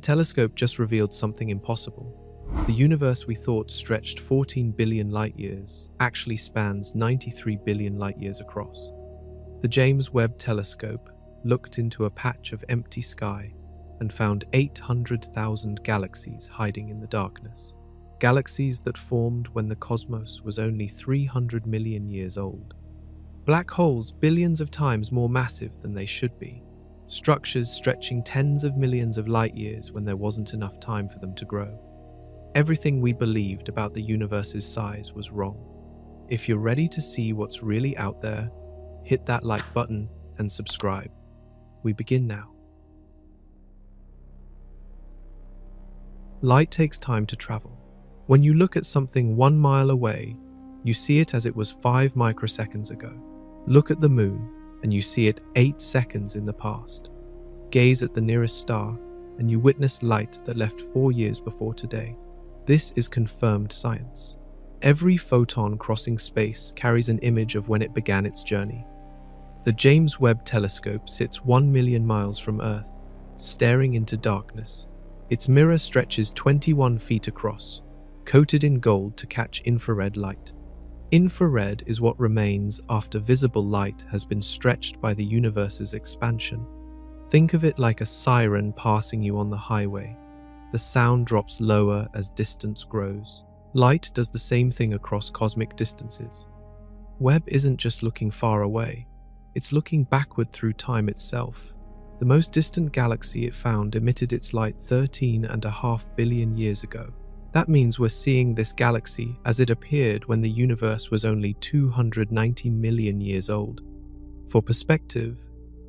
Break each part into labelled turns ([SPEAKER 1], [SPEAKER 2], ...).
[SPEAKER 1] telescope just revealed something impossible. The universe we thought stretched 14 billion light-years actually spans 93 billion light-years across. The James Webb Telescope looked into a patch of empty sky and found 800,000 galaxies hiding in the darkness. Galaxies that formed when the cosmos was only 300 million years old. Black holes billions of times more massive than they should be. Structures stretching tens of millions of light-years when there wasn't enough time for them to grow. Everything we believed about the universe's size was wrong. If you're ready to see what's really out there, hit that like button and subscribe. We begin now. Light takes time to travel. When you look at something 1 mile away, you see it as it was 5 microseconds ago. Look at the moon, and you see it 8 seconds in the past. Gaze at the nearest star, and you witness light that left 4 years before today. This is confirmed science. Every photon crossing space carries an image of when it began its journey. The James Webb Telescope sits 1 million miles from Earth, staring into darkness. Its mirror stretches 21 feet across, coated in gold to catch infrared light. Infrared is what remains after visible light has been stretched by the universe's expansion. Think of it like a siren passing you on the highway. The sound drops lower as distance grows. Light does the same thing across cosmic distances. Webb isn't just looking far away, it's looking backward through time itself. The most distant galaxy it found emitted its light 13.5 billion years ago. That means we're seeing this galaxy as it appeared when the universe was only 290 million years old. For perspective,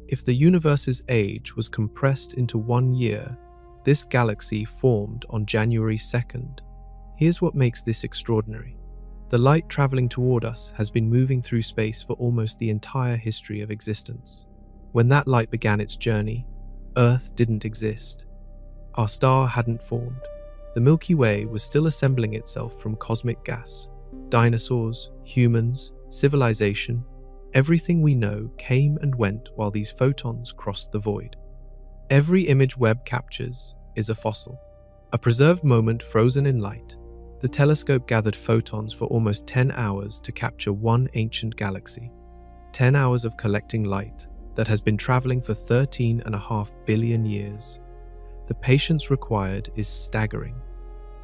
[SPEAKER 1] if the universe's age was compressed into 1 year, this galaxy formed on January 2nd. Here's what makes this extraordinary. The light traveling toward us has been moving through space for almost the entire history of existence. When that light began its journey, Earth didn't exist. Our star hadn't formed. The Milky Way was still assembling itself from cosmic gas. Dinosaurs, humans, civilization, everything we know came and went while these photons crossed the void. Every image Webb captures is a fossil, a preserved moment frozen in light. The telescope gathered photons for almost 10 hours to capture one ancient galaxy. 10 hours of collecting light that has been traveling for 13.5 billion years. The patience required is staggering.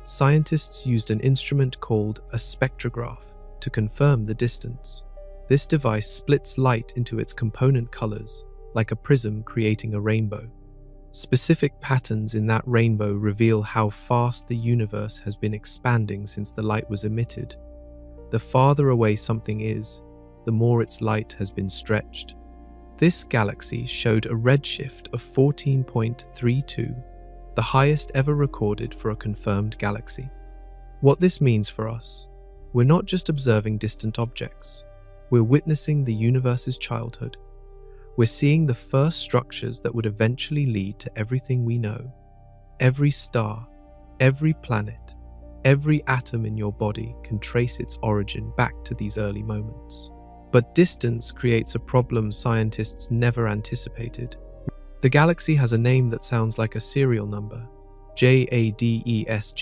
[SPEAKER 1] Scientists used an instrument called a spectrograph to confirm the distance. This device splits light into its component colors, like a prism creating a rainbow. Specific patterns in that rainbow reveal how fast the universe has been expanding since the light was emitted. The farther away something is, the more its light has been stretched. This galaxy showed a redshift of 14.32, the highest ever recorded for a confirmed galaxy. What this means for us, we're not just observing distant objects, we're witnessing the universe's childhood. We're seeing the first structures that would eventually lead to everything we know. Every star, every planet, every atom in your body can trace its origin back to these early moments. But distance creates a problem scientists never anticipated. The galaxy has a name that sounds like a serial number, JADESGSZ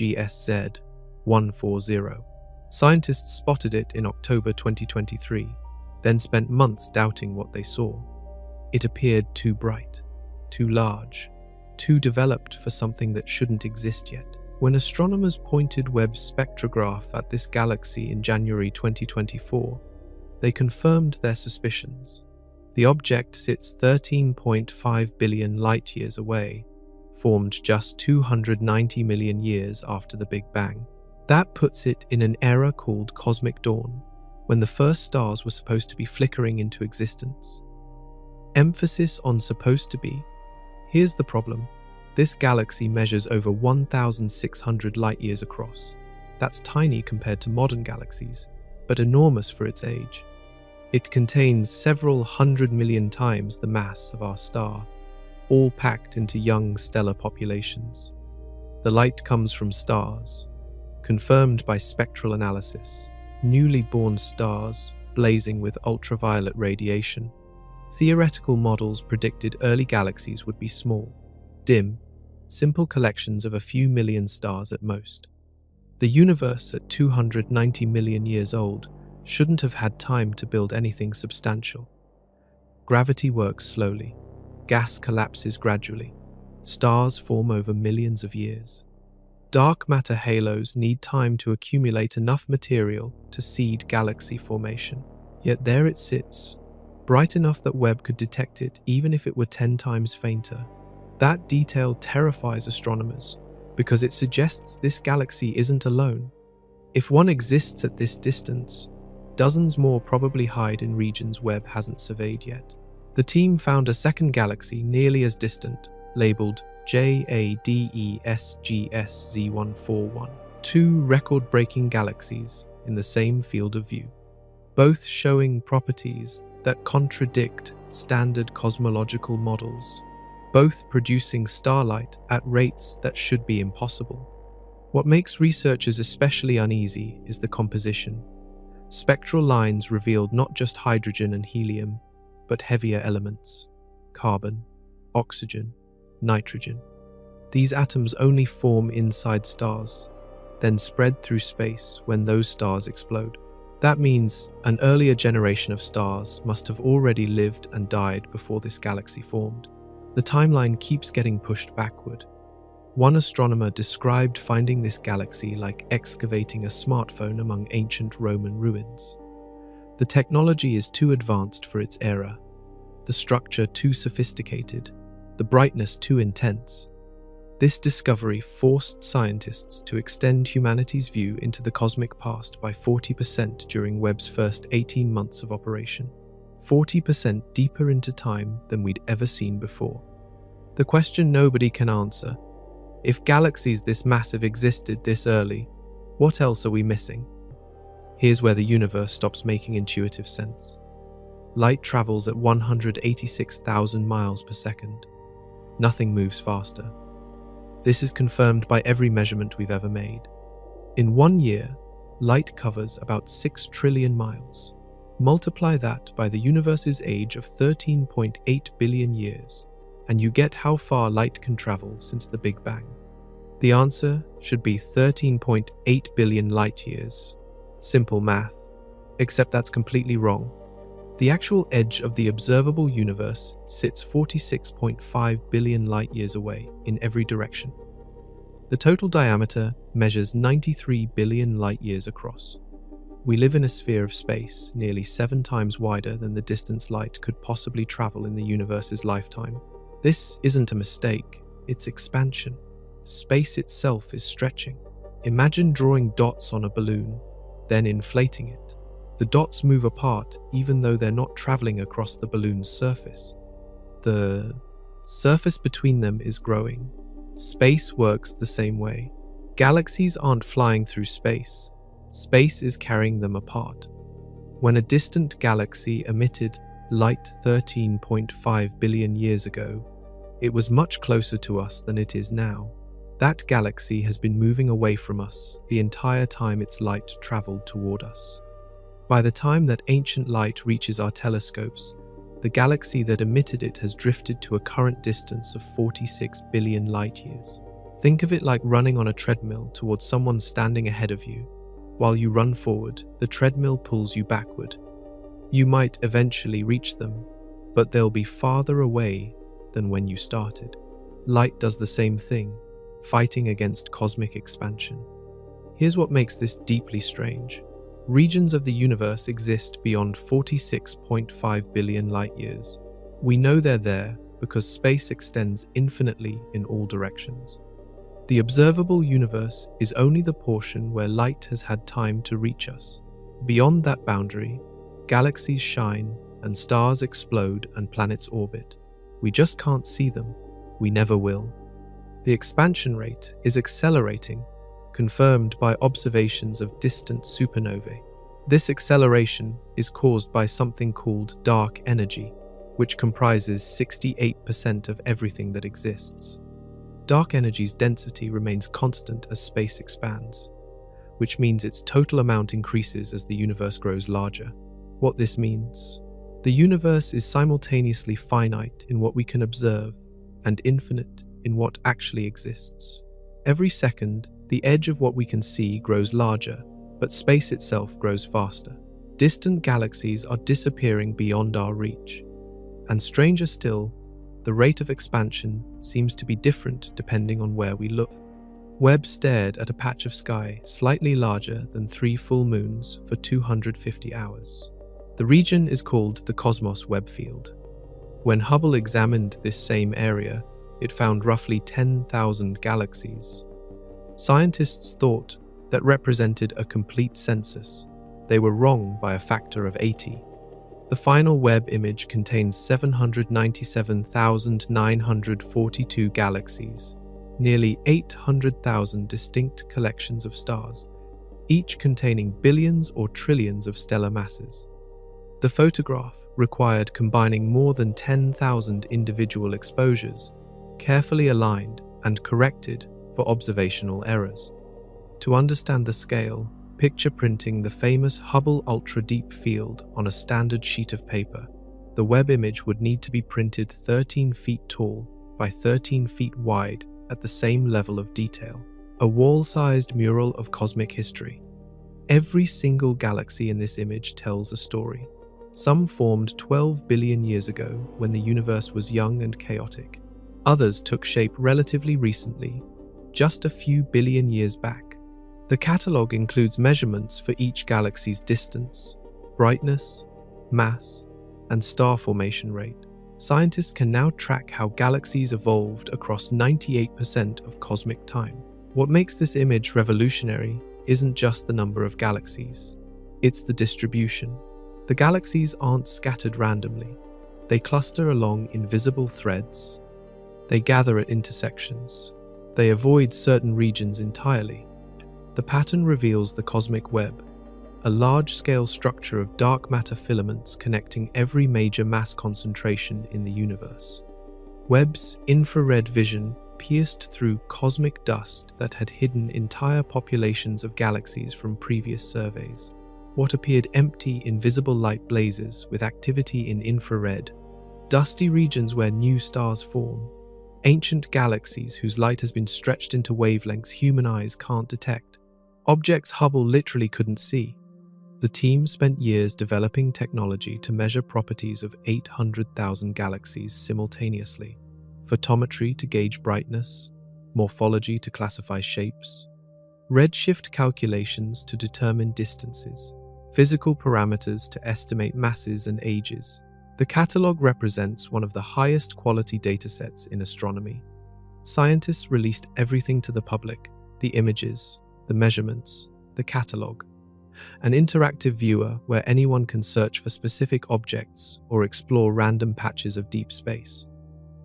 [SPEAKER 1] 140. Scientists spotted it in October 2023, then spent months doubting what they saw. It appeared too bright, too large, too developed for something that shouldn't exist yet. When astronomers pointed Webb's spectrograph at this galaxy in January 2024, they confirmed their suspicions. The object sits 13.5 billion light-years away, formed just 290 million years after the Big Bang. That puts it in an era called cosmic dawn, when the first stars were supposed to be flickering into existence. Emphasis on supposed to be. Here's the problem. This galaxy measures over 1,600 light-years across. That's tiny compared to modern galaxies, but enormous for its age. It contains several 100 million times the mass of our star, all packed into young stellar populations. The light comes from stars, confirmed by spectral analysis, newly born stars blazing with ultraviolet radiation. Theoretical models predicted early galaxies would be small, dim, simple collections of a few million stars at most. The universe, at 290 million years old, shouldn't have had time to build anything substantial. Gravity works slowly. Gas collapses gradually. Stars form over millions of years. Dark matter halos need time to accumulate enough material to seed galaxy formation. Yet there it sits, bright enough that Webb could detect it even if it were 10 times fainter. That detail terrifies astronomers because it suggests this galaxy isn't alone. If one exists at this distance, dozens more probably hide in regions Webb hasn't surveyed yet. The team found a second galaxy nearly as distant, labeled JADESGS-Z141, two record-breaking galaxies in the same field of view, both showing properties that contradict standard cosmological models, both producing starlight at rates that should be impossible. What makes researchers especially uneasy is the composition. Spectral lines revealed not just hydrogen and helium, but heavier elements: carbon, oxygen, nitrogen. These atoms only form inside stars, then spread through space when those stars explode. That means an earlier generation of stars must have already lived and died before this galaxy formed. The timeline keeps getting pushed backward. One astronomer described finding this galaxy like excavating a smartphone among ancient Roman ruins. The technology is too advanced for its era, the structure too sophisticated, the brightness too intense. This discovery forced scientists to extend humanity's view into the cosmic past by 40% during Webb's first 18 months of operation. 40% deeper into time than we'd ever seen before. The question nobody can answer: if galaxies this massive existed this early, what else are we missing? Here's where the universe stops making intuitive sense. Light travels at 186,000 miles per second. Nothing moves faster. This is confirmed by every measurement we've ever made. In 1 year, light covers about 6 trillion miles. Multiply that by the universe's age of 13.8 billion years, and you get how far light can travel since the Big Bang. The answer should be 13.8 billion light years. Simple math, except that's completely wrong. The actual edge of the observable universe sits 46.5 billion light years away in every direction. The total diameter measures 93 billion light years across. We live in a sphere of space nearly 7 times wider than the distance light could possibly travel in the universe's lifetime. This isn't a mistake, it's expansion. Space itself is stretching. Imagine drawing dots on a balloon, then inflating it. The dots move apart even though they're not traveling across the balloon's surface. The surface between them is growing. Space works the same way. Galaxies aren't flying through space. Space is carrying them apart. When a distant galaxy emitted light 13.5 billion years ago, it was much closer to us than it is now. That galaxy has been moving away from us the entire time its light traveled toward us. By the time that ancient light reaches our telescopes, the galaxy that emitted it has drifted to a current distance of 46 billion light years. Think of it like running on a treadmill towards someone standing ahead of you. While you run forward, the treadmill pulls you backward. You might eventually reach them, but they'll be farther away than when you started. Light does the same thing, fighting against cosmic expansion. Here's what makes this deeply strange. Regions of the universe exist beyond 46.5 billion light years. We know they're there because space extends infinitely in all directions. The observable universe is only the portion where light has had time to reach us. Beyond that boundary, galaxies shine and stars explode and planets orbit. We just can't see them. We never will. The expansion rate is accelerating, confirmed by observations of distant supernovae. This acceleration is caused by something called dark energy, which comprises 68% of everything that exists. Dark energy's density remains constant as space expands, which means its total amount increases as the universe grows larger. What this means? The universe is simultaneously finite in what we can observe and infinite in what actually exists. Every second, the edge of what we can see grows larger, but space itself grows faster. Distant galaxies are disappearing beyond our reach. And stranger still, the rate of expansion seems to be different depending on where we look. Webb stared at a patch of sky slightly larger than 3 full moons for 250 hours. The region is called the Cosmos Webb Field. When Hubble examined this same area, it found roughly 10,000 galaxies. Scientists thought that represented a complete census. They were wrong by a factor of 80. The final Webb image contains 797,942 galaxies, nearly 800,000 distinct collections of stars, each containing billions or trillions of stellar masses. The photograph required combining more than 10,000 individual exposures, carefully aligned and corrected for observational errors. To understand the scale, picture printing the famous Hubble Ultra Deep Field on a standard sheet of paper. The Webb image would need to be printed 13 feet tall by 13 feet wide at the same level of detail, a wall-sized mural of cosmic history. Every single galaxy in this image tells a story. Some formed 12 billion years ago when the universe was young and chaotic. Others took shape relatively recently, just a few billion years back. The catalogue includes measurements for each galaxy's distance, brightness, mass, and star formation rate. Scientists can now track how galaxies evolved across 98% of cosmic time. What makes this image revolutionary isn't just the number of galaxies, it's the distribution. The galaxies aren't scattered randomly. They cluster along invisible threads. They gather at intersections. They avoid certain regions entirely. The pattern reveals the cosmic web, a large-scale structure of dark matter filaments connecting every major mass concentration in the universe. Webb's infrared vision pierced through cosmic dust that had hidden entire populations of galaxies from previous surveys. What appeared empty, invisible light blazes with activity in infrared, dusty regions where new stars form, ancient galaxies whose light has been stretched into wavelengths human eyes can't detect, objects Hubble literally couldn't see. The team spent years developing technology to measure properties of 800,000 galaxies simultaneously, photometry to gauge brightness, morphology to classify shapes, redshift calculations to determine distances, physical parameters to estimate masses and ages. The catalogue represents one of the highest quality datasets in astronomy. Scientists released everything to the public: the images, the measurements, the catalogue, an interactive viewer where anyone can search for specific objects or explore random patches of deep space.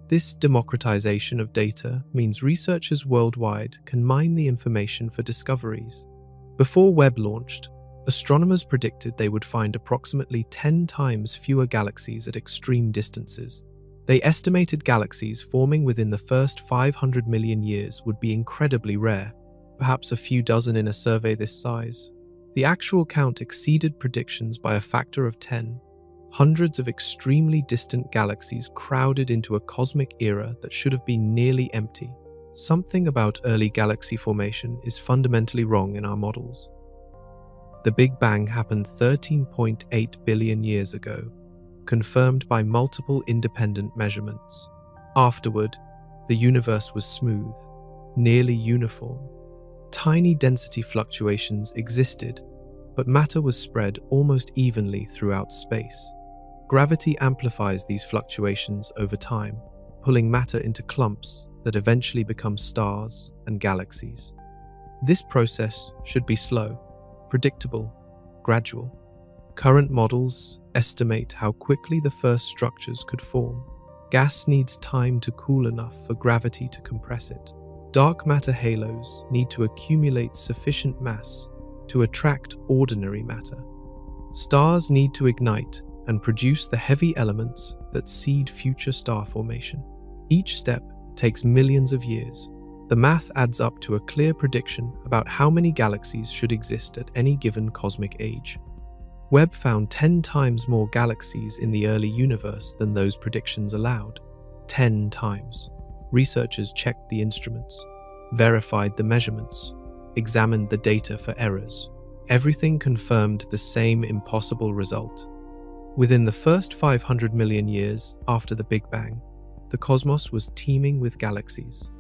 [SPEAKER 1] This democratization of data means researchers worldwide can mine the information for discoveries. Before Webb launched, astronomers predicted they would find approximately 10 times fewer galaxies at extreme distances. They estimated galaxies forming within the first 500 million years would be incredibly rare, perhaps a few dozen in a survey this size. The actual count exceeded predictions by a factor of 10. Hundreds of extremely distant galaxies crowded into a cosmic era that should have been nearly empty. Something about early galaxy formation is fundamentally wrong in our models. The Big Bang happened 13.8 billion years ago, confirmed by multiple independent measurements. Afterward, the universe was smooth, nearly uniform. Tiny density fluctuations existed, but matter was spread almost evenly throughout space. Gravity amplifies these fluctuations over time, pulling matter into clumps that eventually become stars and galaxies. This process should be slow, predictable, gradual. Current models estimate how quickly the first structures could form. Gas needs time to cool enough for gravity to compress it. Dark matter halos need to accumulate sufficient mass to attract ordinary matter. Stars need to ignite and produce the heavy elements that seed future star formation. Each step takes millions of years. The math adds up to a clear prediction about how many galaxies should exist at any given cosmic age. Webb found 10 times more galaxies in the early universe than those predictions allowed. 10 times. Researchers checked the instruments, verified the measurements, examined the data for errors. Everything confirmed the same impossible result. Within the first 500 million years after the Big Bang, the cosmos was teeming with galaxies.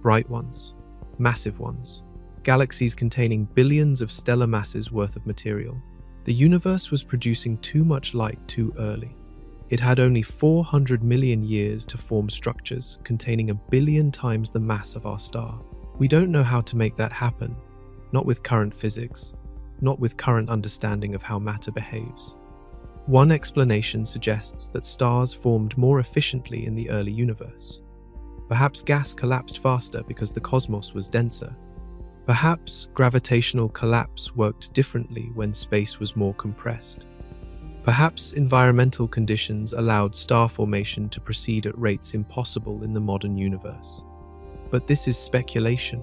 [SPEAKER 1] Bright ones, massive ones, galaxies containing billions of stellar masses worth of material. The universe was producing too much light too early. It had only 400 million years to form structures containing 1 billion times the mass of our star. We don't know how to make that happen, not with current physics, not with current understanding of how matter behaves. One explanation suggests that stars formed more efficiently in the early universe. Perhaps gas collapsed faster because the cosmos was denser. Perhaps gravitational collapse worked differently when space was more compressed. Perhaps environmental conditions allowed star formation to proceed at rates impossible in the modern universe. But this is speculation,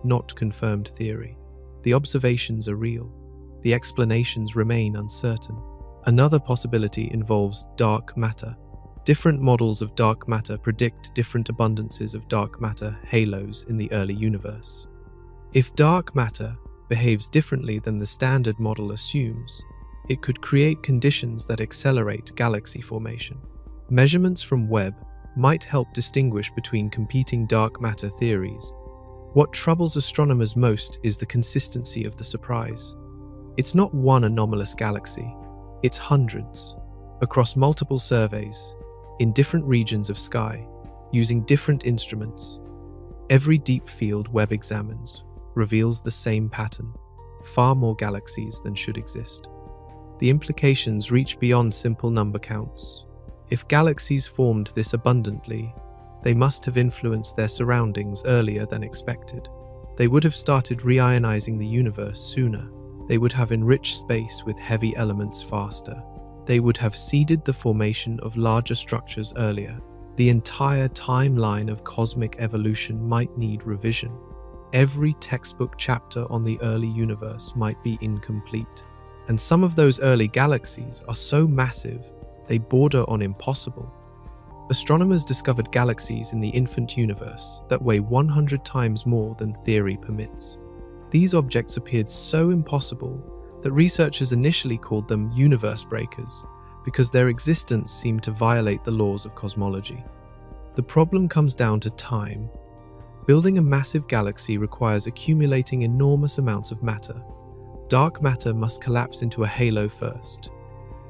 [SPEAKER 1] not confirmed theory. The observations are real. The explanations remain uncertain. Another possibility involves dark matter. Different models of dark matter predict different abundances of dark matter halos in the early universe. If dark matter behaves differently than the standard model assumes, it could create conditions that accelerate galaxy formation. Measurements from Webb might help distinguish between competing dark matter theories. What troubles astronomers most is the consistency of the surprise. It's not one anomalous galaxy, it's hundreds, across multiple surveys, in different regions of sky, using different instruments. Every deep field Webb examines reveals the same pattern, far more galaxies than should exist. The implications reach beyond simple number counts. If galaxies formed this abundantly, they must have influenced their surroundings earlier than expected. They would have started reionizing the universe sooner. They would have enriched space with heavy elements faster. They would have seeded the formation of larger structures earlier. The entire timeline of cosmic evolution might need revision. Every textbook chapter on the early universe might be incomplete. And some of those early galaxies are so massive, they border on impossible. Astronomers discovered galaxies in the infant universe that weigh 100 times more than theory permits. These objects appeared so impossible that researchers initially called them universe breakers because their existence seemed to violate the laws of cosmology. The problem comes down to time. Building a massive galaxy requires accumulating enormous amounts of matter. Dark matter must collapse into a halo first.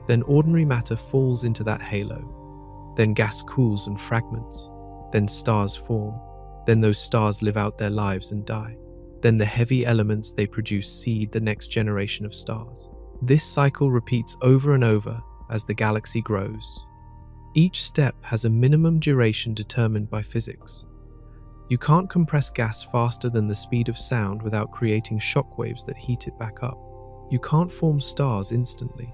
[SPEAKER 1] Then ordinary matter falls into that halo. Then gas cools and fragments. Then stars form. Then those stars live out their lives and die. Then the heavy elements they produce seed the next generation of stars. This cycle repeats over and over as the galaxy grows. Each step has a minimum duration determined by physics. You can't compress gas faster than the speed of sound without creating shockwaves that heat it back up. You can't form stars instantly.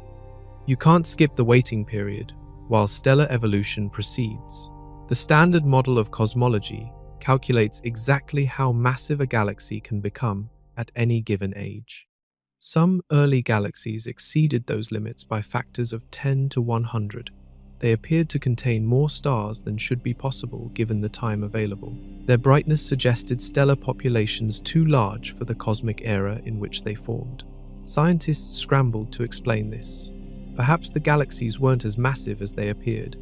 [SPEAKER 1] You can't skip the waiting period while stellar evolution proceeds. The standard model of cosmology calculates exactly how massive a galaxy can become at any given age. Some early galaxies exceeded those limits by factors of 10 to 100. They appeared to contain more stars than should be possible given the time available. Their brightness suggested stellar populations too large for the cosmic era in which they formed. Scientists scrambled to explain this. Perhaps the galaxies weren't as massive as they appeared.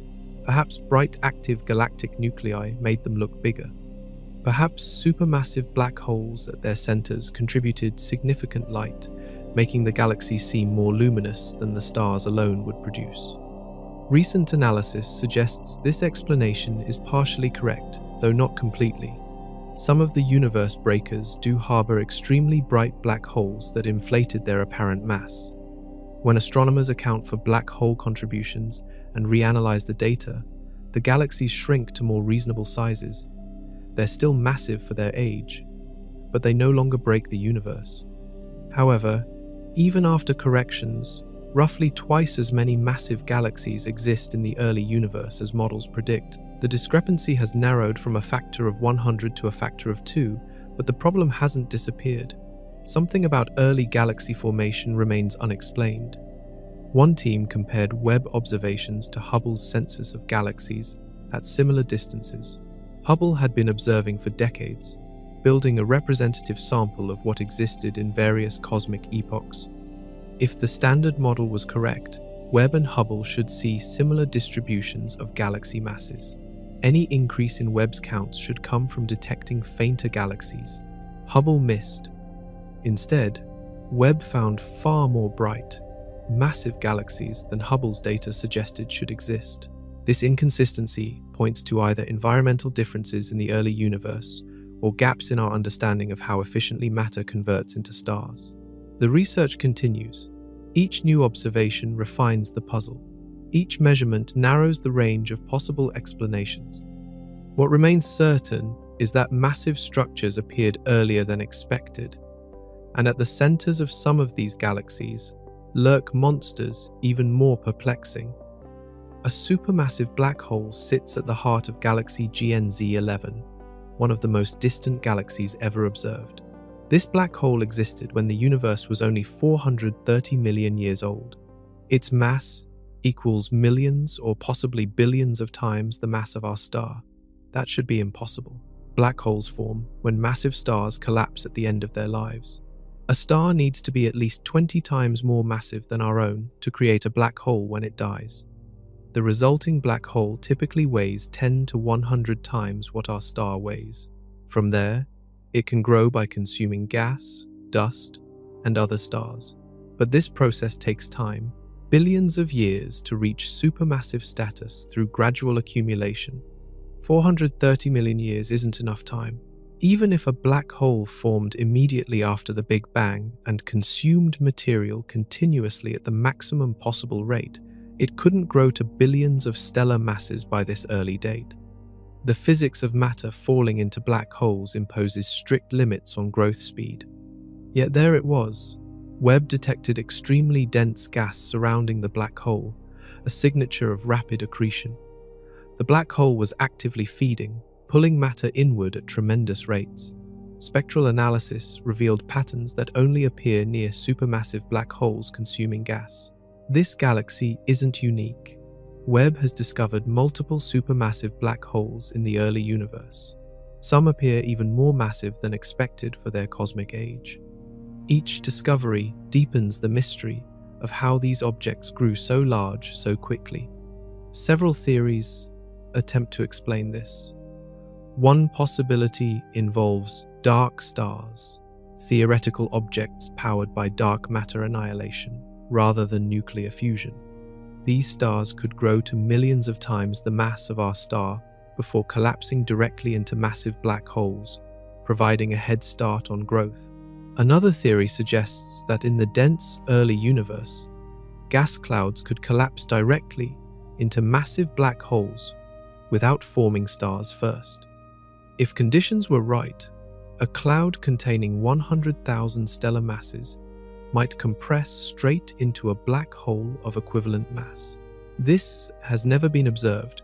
[SPEAKER 1] Perhaps bright active galactic nuclei made them look bigger. Perhaps supermassive black holes at their centers contributed significant light, making the galaxy seem more luminous than the stars alone would produce. Recent analysis suggests this explanation is partially correct, though not completely. Some of the universe breakers do harbor extremely bright black holes that inflated their apparent mass. When astronomers account for black hole contributions and reanalyze the data, the galaxies shrink to more reasonable sizes. They're still massive for their age, but they no longer break the universe. However, even after corrections, roughly twice as many massive galaxies exist in the early universe as models predict. The discrepancy has narrowed from a factor of 100 to a factor of 2, but the problem hasn't disappeared. Something about early galaxy formation remains unexplained. One team compared Webb observations to Hubble's census of galaxies at similar distances. Hubble had been observing for decades, building a representative sample of what existed in various cosmic epochs. If the standard model was correct, Webb and Hubble should see similar distributions of galaxy masses. Any increase in Webb's counts should come from detecting fainter galaxies. Hubble missed. Instead, Webb found far more bright, massive galaxies than Hubble's data suggested should exist. This inconsistency points to either environmental differences in the early universe or gaps in our understanding of how efficiently matter converts into stars. The research continues. Each new observation refines the puzzle. Each measurement narrows the range of possible explanations. What remains certain is that massive structures appeared earlier than expected, and at the centers of some of these galaxies lurk monsters even more perplexing. A supermassive black hole sits at the heart of galaxy GNZ11, one of the most distant galaxies ever observed. This black hole existed when the universe was only 430 million years old. Its mass equals millions or possibly billions of times the mass of our star. That should be impossible. Black holes form when massive stars collapse at the end of their lives. A star needs to be at least 20 times more massive than our own to create a black hole when it dies. The resulting black hole typically weighs 10 to 100 times what our star weighs. From there, it can grow by consuming gas, dust, and other stars. But this process takes time, billions of years to reach supermassive status through gradual accumulation. 430 million years isn't enough time. Even if a black hole formed immediately after the Big Bang and consumed material continuously at the maximum possible rate, it couldn't grow to billions of stellar masses by this early date. The physics of matter falling into black holes imposes strict limits on growth speed. Yet there it was. Webb detected extremely dense gas surrounding the black hole, a signature of rapid accretion. The black hole was actively feeding, pulling matter inward at tremendous rates. Spectral analysis revealed patterns that only appear near supermassive black holes consuming gas. This galaxy isn't unique. Webb has discovered multiple supermassive black holes in the early universe. Some appear even more massive than expected for their cosmic age. Each discovery deepens the mystery of how these objects grew so large so quickly. Several theories attempt to explain this. One possibility involves dark stars, theoretical objects powered by dark matter annihilation rather than nuclear fusion. These stars could grow to millions of times the mass of our star before collapsing directly into massive black holes, providing a head start on growth. Another theory suggests that in the dense early universe, gas clouds could collapse directly into massive black holes without forming stars first. If conditions were right, a cloud containing 100,000 stellar masses might compress straight into a black hole of equivalent mass. This has never been observed,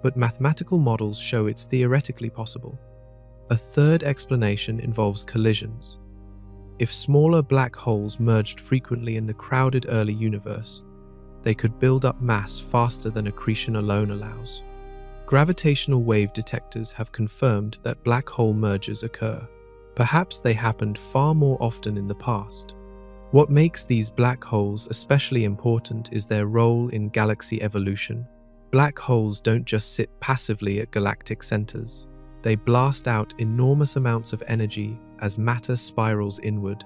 [SPEAKER 1] but mathematical models show it's theoretically possible. A third explanation involves collisions. If smaller black holes merged frequently in the crowded early universe, they could build up mass faster than accretion alone allows. Gravitational wave detectors have confirmed that black hole mergers occur. Perhaps they happened far more often in the past. What makes these black holes especially important is their role in galaxy evolution. Black holes don't just sit passively at galactic centers. They blast out enormous amounts of energy as matter spirals inward.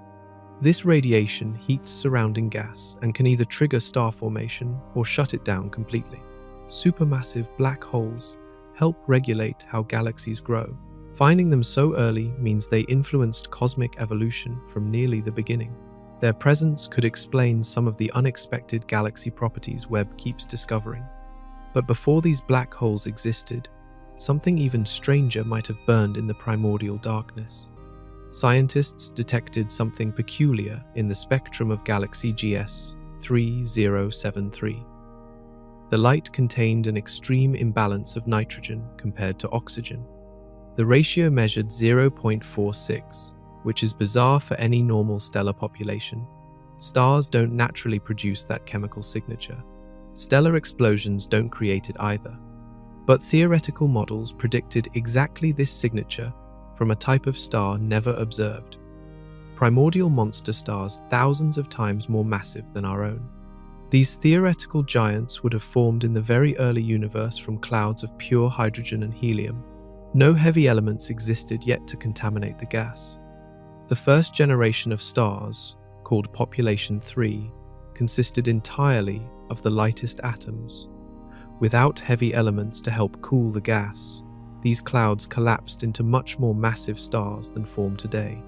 [SPEAKER 1] This radiation heats surrounding gas and can either trigger star formation or shut it down completely. Supermassive black holes help regulate how galaxies grow. Finding them so early means they influenced cosmic evolution from nearly the beginning. Their presence could explain some of the unexpected galaxy properties Webb keeps discovering. But before these black holes existed, something even stranger might have burned in the primordial darkness. Scientists detected something peculiar in the spectrum of galaxy GS 3073. The light contained an extreme imbalance of nitrogen compared to oxygen. The ratio measured 0.46, which is bizarre for any normal stellar population. Stars don't naturally produce that chemical signature. Stellar explosions don't create it either. But theoretical models predicted exactly this signature from a type of star never observed. Primordial monster stars thousands of times more massive than our own. These theoretical giants would have formed in the very early universe from clouds of pure hydrogen and helium. No heavy elements existed yet to contaminate the gas. The first generation of stars, called Population 3, consisted entirely of the lightest atoms. Without heavy elements to help cool the gas, these clouds collapsed into much more massive stars than form today.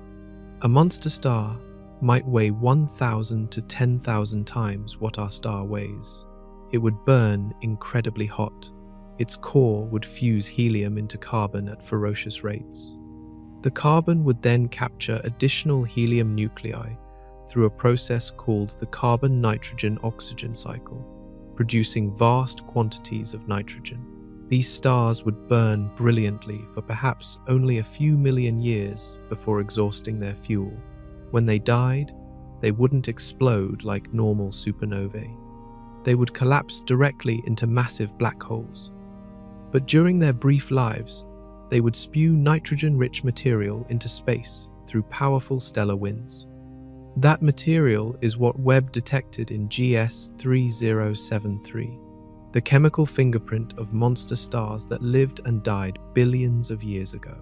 [SPEAKER 1] A monster star might weigh 1,000 to 10,000 times what our star weighs. It would burn incredibly hot. Its core would fuse helium into carbon at ferocious rates. The carbon would then capture additional helium nuclei through a process called the carbon-nitrogen-oxygen cycle, producing vast quantities of nitrogen. These stars would burn brilliantly for perhaps only a few million years before exhausting their fuel. When they died, they wouldn't explode like normal supernovae. They would collapse directly into massive black holes. But during their brief lives, they would spew nitrogen-rich material into space through powerful stellar winds. That material is what Webb detected in GS 3073, the chemical fingerprint of monster stars that lived and died billions of years ago.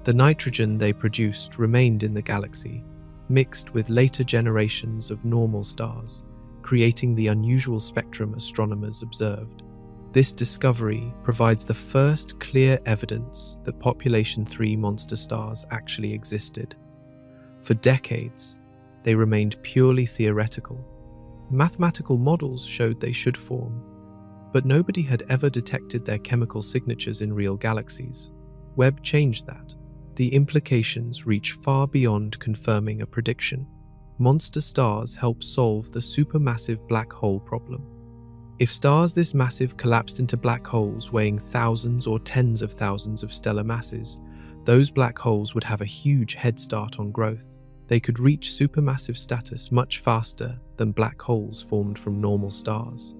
[SPEAKER 1] The nitrogen they produced remained in the galaxy, mixed with later generations of normal stars, creating the unusual spectrum astronomers observed. This discovery provides the first clear evidence that Population 3 monster stars actually existed. For decades, they remained purely theoretical. Mathematical models showed they should form, but nobody had ever detected their chemical signatures in real galaxies. Webb changed that. The implications reach far beyond confirming a prediction. Monster stars help solve the supermassive black hole problem. If stars this massive collapsed into black holes weighing thousands or tens of thousands of stellar masses, those black holes would have a huge head start on growth. They could reach supermassive status much faster than black holes formed from normal stars.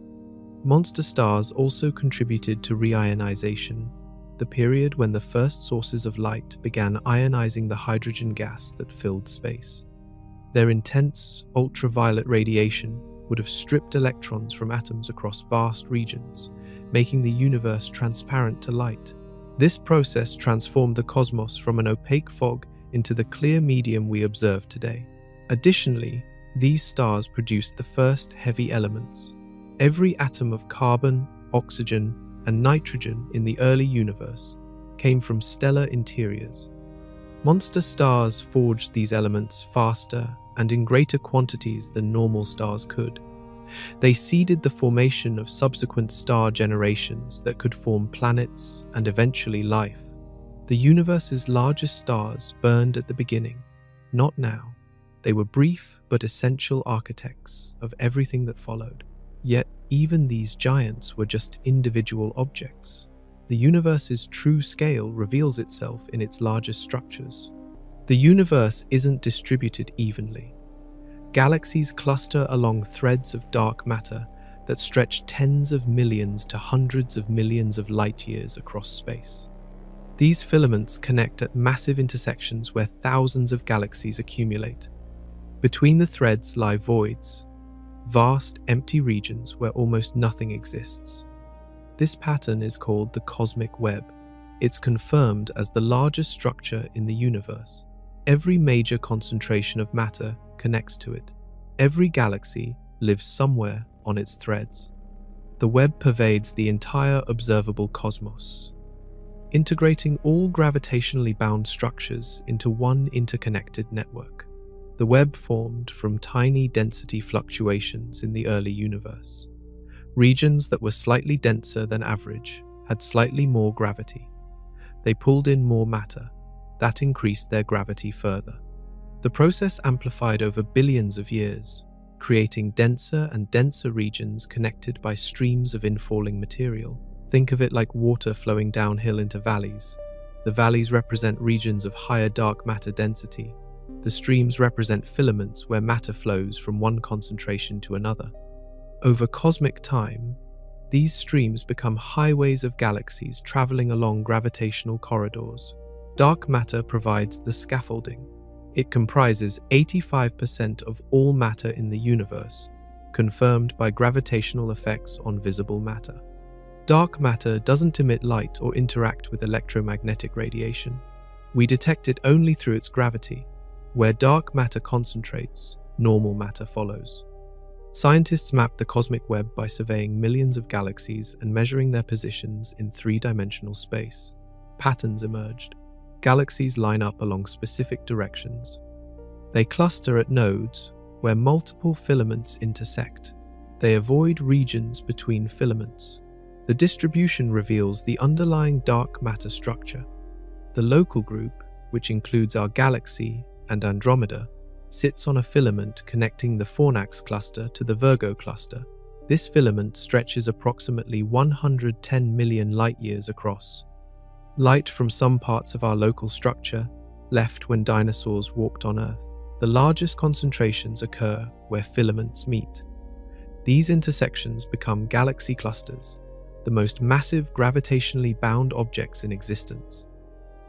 [SPEAKER 1] Monster stars also contributed to reionization, the period when the first sources of light began ionizing the hydrogen gas that filled space. Their intense ultraviolet radiation would have stripped electrons from atoms across vast regions, making the universe transparent to light. This process transformed the cosmos from an opaque fog into the clear medium we observe today. Additionally, these stars produced the first heavy elements. Every atom of carbon, oxygen, and nitrogen in the early universe came from stellar interiors. Monster stars forged these elements faster and in greater quantities than normal stars could. They seeded the formation of subsequent star generations that could form planets and eventually life. The universe's largest stars burned at the beginning, not now. They were brief but essential architects of everything that followed. Yet even these giants were just individual objects. The universe's true scale reveals itself in its largest structures. The universe isn't distributed evenly. Galaxies cluster along threads of dark matter that stretch tens of millions to hundreds of millions of light years across space. These filaments connect at massive intersections where thousands of galaxies accumulate. Between the threads lie voids, vast empty regions where almost nothing exists. This pattern is called the cosmic web. It's confirmed as the largest structure in the universe. Every major concentration of matter connects to it. Every galaxy lives somewhere on its threads. The web pervades the entire observable cosmos, integrating all gravitationally bound structures into one interconnected network. The web formed from tiny density fluctuations in the early universe. Regions that were slightly denser than average had slightly more gravity. They pulled in more matter. That increased their gravity further. The process amplified over billions of years, creating denser and denser regions connected by streams of infalling material. Think of it like water flowing downhill into valleys. The valleys represent regions of higher dark matter density. The streams represent filaments where matter flows from one concentration to another. Over cosmic time, These streams become highways of galaxies traveling along gravitational corridors. Dark matter provides the scaffolding. It comprises 85% of all matter in the universe, confirmed by gravitational effects on visible matter. Dark matter doesn't emit light or interact with electromagnetic radiation. We detect it only through its gravity. Where dark matter concentrates, normal matter follows. Scientists map the cosmic web by surveying millions of galaxies and measuring their positions in three-dimensional space. Patterns emerged. Galaxies line up along specific directions. They cluster at nodes where multiple filaments intersect. They avoid regions between filaments. The distribution reveals the underlying dark matter structure. The local group, which includes our galaxy and Andromeda, sits on a filament connecting the Fornax cluster to the Virgo cluster. This filament stretches approximately 110 million light-years across. Light from some parts of our local structure left when dinosaurs walked on Earth. The largest concentrations occur where filaments meet. These intersections become galaxy clusters, the most massive gravitationally bound objects in existence.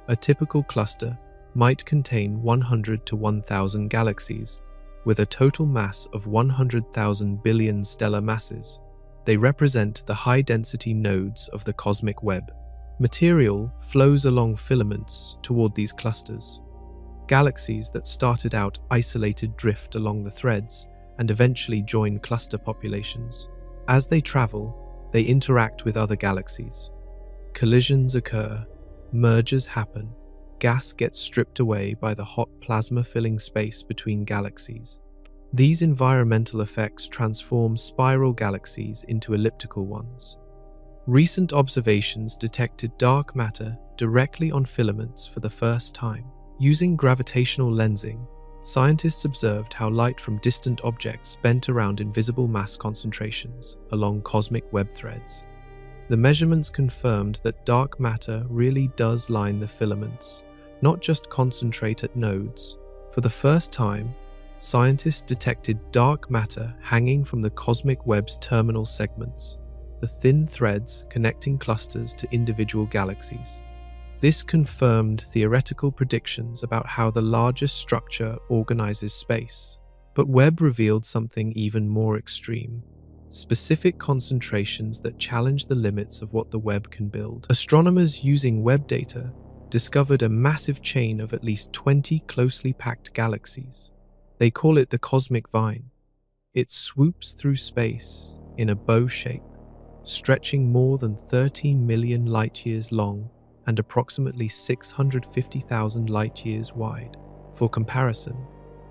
[SPEAKER 1] A typical cluster might contain 100 to 1,000 galaxies, with a total mass of 100,000 billion stellar masses. They represent the high-density nodes of the cosmic web. Material flows along filaments toward these clusters. Galaxies that started out isolated drift along the threads and eventually join cluster populations. As they travel, they interact with other galaxies. Collisions occur, mergers happen, gas gets stripped away by the hot plasma filling space between galaxies. These environmental effects transform spiral galaxies into elliptical ones. Recent observations detected dark matter directly on filaments for the first time. Using gravitational lensing, scientists observed how light from distant objects bent around invisible mass concentrations along cosmic web threads. The measurements confirmed that dark matter really does line the filaments, not just concentrate at nodes. For the first time, scientists detected dark matter hanging from the cosmic web's terminal segments, the thin threads connecting clusters to individual galaxies. This confirmed theoretical predictions about how the largest structure organizes space. But Webb revealed something even more extreme: specific concentrations that challenge the limits of what the web can build. Astronomers using Webb data discovered a massive chain of at least 20 closely packed galaxies. They call it the cosmic vine. It swoops through space in a bow shape, stretching more than 13 million light-years long and approximately 650,000 light-years wide. For comparison,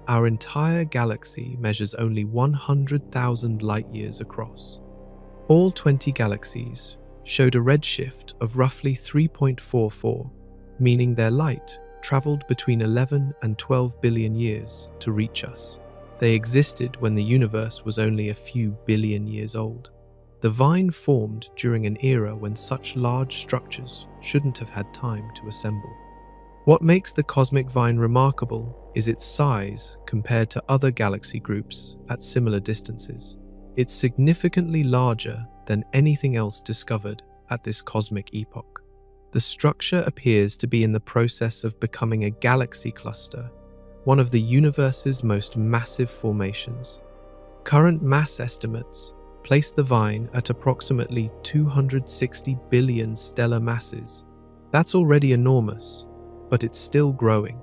[SPEAKER 1] our entire galaxy measures only 100,000 light-years across. All 20 galaxies showed a redshift of roughly 3.44, meaning their light traveled between 11 and 12 billion years to reach us. They existed when the universe was only a few billion years old. The vine formed during an era when such large structures shouldn't have had time to assemble. What makes the cosmic vine remarkable is its size compared to other galaxy groups at similar distances. It's significantly larger than anything else discovered at this cosmic epoch. The structure appears to be in the process of becoming a galaxy cluster, one of the universe's most massive formations. Current mass estimates place the vine at approximately 260 billion stellar masses. That's already enormous, but it's still growing.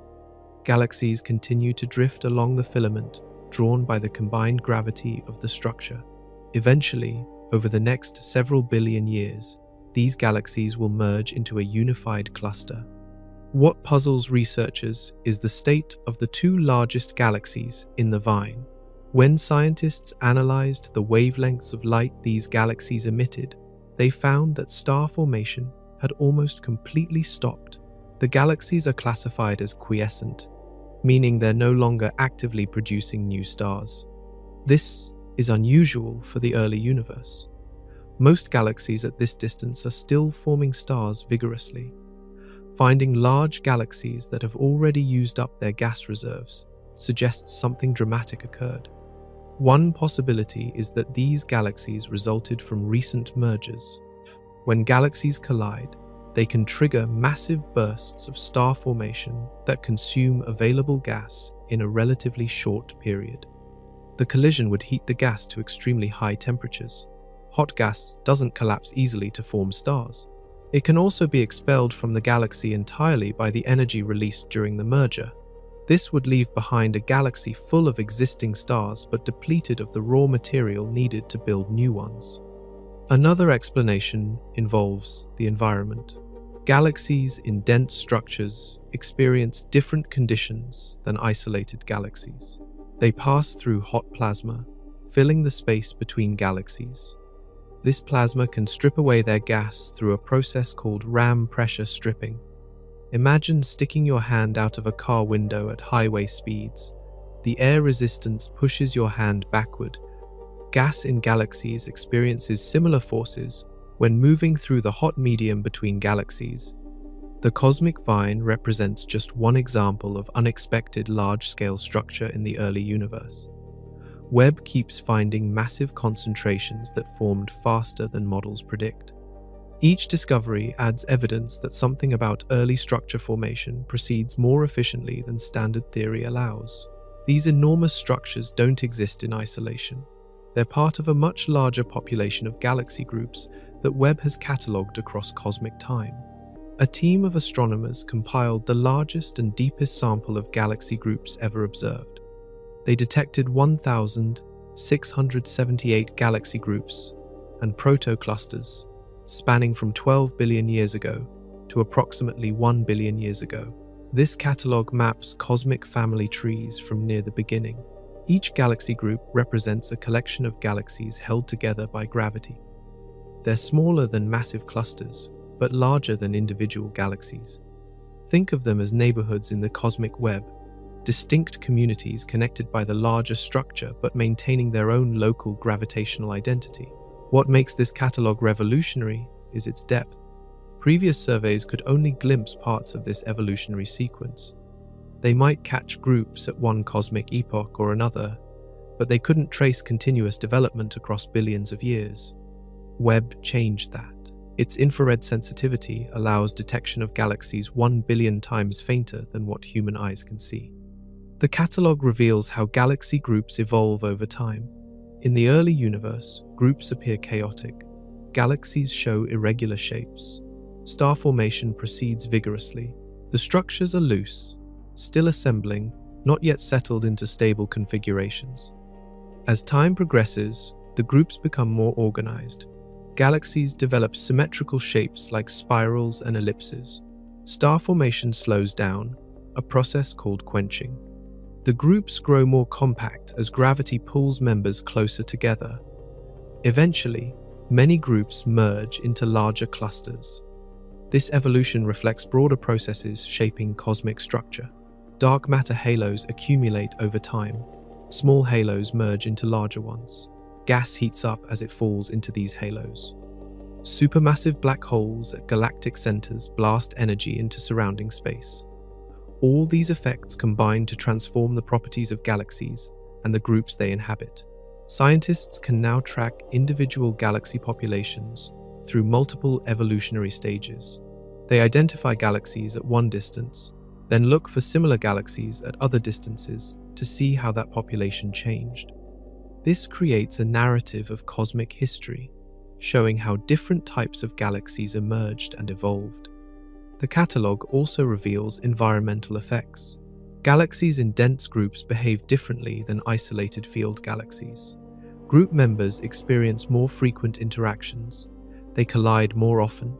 [SPEAKER 1] Galaxies continue to drift along the filament, drawn by the combined gravity of the structure. Eventually, over the next several billion years, these galaxies will merge into a unified cluster. What puzzles researchers is the state of the two largest galaxies in the vine. When scientists analyzed the wavelengths of light these galaxies emitted, they found that star formation had almost completely stopped. The galaxies are classified as quiescent, meaning they're no longer actively producing new stars. This is unusual for the early universe. Most galaxies at this distance are still forming stars vigorously. Finding large galaxies that have already used up their gas reserves suggests something dramatic occurred. One possibility is that these galaxies resulted from recent mergers. When galaxies collide, they can trigger massive bursts of star formation that consume available gas in a relatively short period. The collision would heat the gas to extremely high temperatures. Hot gas doesn't collapse easily to form stars. It can also be expelled from the galaxy entirely by the energy released during the merger. This would leave behind a galaxy full of existing stars but depleted of the raw material needed to build new ones. Another explanation involves the environment. Galaxies in dense structures experience different conditions than isolated galaxies. They pass through hot plasma, filling the space between galaxies. This plasma can strip away their gas through a process called ram pressure stripping. Imagine sticking your hand out of a car window at highway speeds. The air resistance pushes your hand backward. Gas in galaxies experiences similar forces when moving through the hot medium between galaxies. The cosmic vine represents just one example of unexpected large-scale structure in the early universe. Webb keeps finding massive concentrations that formed faster than models predict. Each discovery adds evidence that something about early structure formation proceeds more efficiently than standard theory allows. These enormous structures don't exist in isolation. They're part of a much larger population of galaxy groups that Webb has catalogued across cosmic time. A team of astronomers compiled the largest and deepest sample of galaxy groups ever observed. They detected 1,678 galaxy groups and protoclusters spanning from 12 billion years ago to approximately 1 billion years ago. This catalogue maps cosmic family trees from near the beginning. Each galaxy group represents a collection of galaxies held together by gravity. They're smaller than massive clusters, but larger than individual galaxies. Think of them as neighborhoods in the cosmic web, distinct communities connected by the larger structure but maintaining their own local gravitational identity. What makes this catalogue revolutionary is its depth. Previous surveys could only glimpse parts of this evolutionary sequence. They might catch groups at one cosmic epoch or another, but they couldn't trace continuous development across billions of years. Webb changed that. Its infrared sensitivity allows detection of galaxies 1 billion times fainter than what human eyes can see. The catalogue reveals how galaxy groups evolve over time. In the early universe, groups appear chaotic. Galaxies show irregular shapes. Star formation proceeds vigorously. The structures are loose, still assembling, not yet settled into stable configurations. As time progresses, the groups become more organized. Galaxies develop symmetrical shapes like spirals and ellipses. Star formation slows down, a process called quenching. The groups grow more compact as gravity pulls members closer together. Eventually, many groups merge into larger clusters. This evolution reflects broader processes shaping cosmic structure. Dark matter halos accumulate over time. Small halos merge into larger ones. Gas heats up as it falls into these halos. Supermassive black holes at galactic centers blast energy into surrounding space. All these effects combine to transform the properties of galaxies and the groups they inhabit. Scientists can now track individual galaxy populations through multiple evolutionary stages. They identify galaxies at one distance, then look for similar galaxies at other distances to see how that population changed. This creates a narrative of cosmic history, showing how different types of galaxies emerged and evolved. The catalogue also reveals environmental effects. Galaxies in dense groups behave differently than isolated field galaxies. Group members experience more frequent interactions. They collide more often.